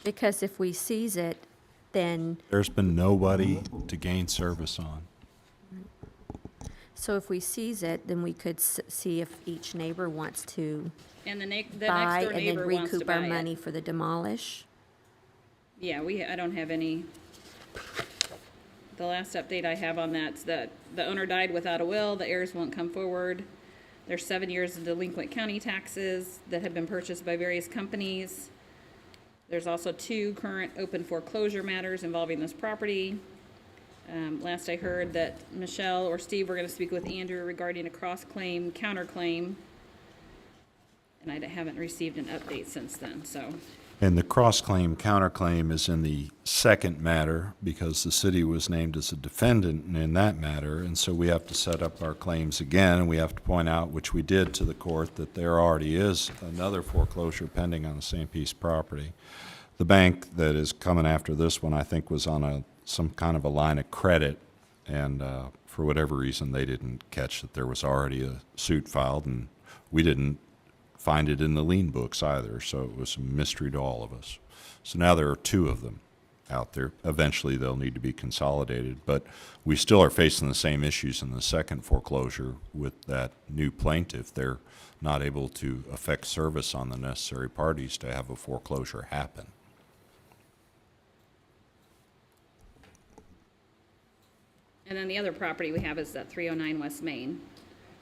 Because if we seize it, then, There's been nobody to gain service on. so if we seize it, then we could see if each neighbor wants to And the next door buy and then neighbor wants to recoup our buy money it. for the demolish. Yeah, I don't have any. The last update I have on that's that the owner died without a will, the heirs won't come forward. There's 7 years of delinquent county taxes that have been purchased by various companies. There's also 2 current open foreclosure matters involving this property. Last I heard that Michelle or Steve were gonna speak with Andrew regarding a cross-claim, counterclaim. And I haven't received an update since then, so. And the cross-claim, counterclaim is in the second matter because the city was named as a defendant in that matter. And so we have to set up our claims again, and we have to point out, which we did to the court, that there already is another foreclosure pending on the same piece of property. The bank that is coming after this one, I think, was on some kind of a line of credit, and for whatever reason, they didn't catch that there was already a suit filed, and we didn't find it in the lien books either, so it was a mystery to all of us. So now there are 2 of them out there. Eventually, they'll need to be consolidated, but we still are facing the same issues in the second foreclosure with that new plaintiff. They're not able to effect service on the necessary parties to have a foreclosure happen. And then the other property we have is that 309 West Main.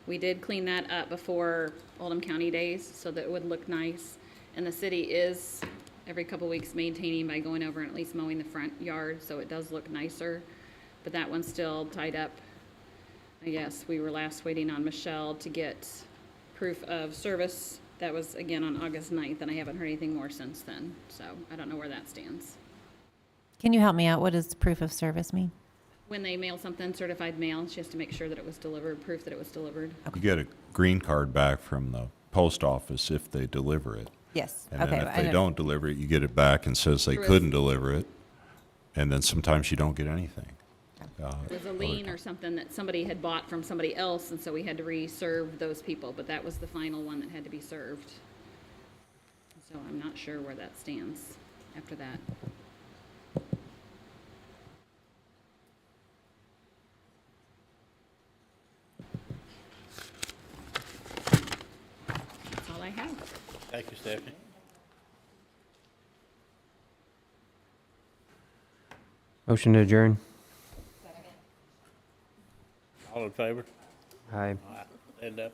We did clean that up before Oldham County Days so that it would look nice. And the city is, every couple weeks, maintaining by going over and at least mowing the front yard, so it does look nicer. But that one's still tied up. I guess we were last waiting on Michelle to get proof of service. That was, again, on August 9th, and I haven't heard anything more since then. So I don't know where that stands. Can you help me out? What does proof of service mean? When they mail something, certified mail, she has to make sure that it was delivered, proof that it was delivered. You get a green card back from the post office if they deliver it. Yes. And Okay. then if they don't deliver it, you get it back and says they Proof. couldn't deliver it. And then sometimes you don't get anything. It was a lien or something that somebody had bought from somebody else, and so we had to re-serve those people, but that was the final one that had to be served. So I'm not sure where that stands after that. That's all I have. Thank you, Stephanie. Motion to adjourn. All in favor? Aye. Stand up.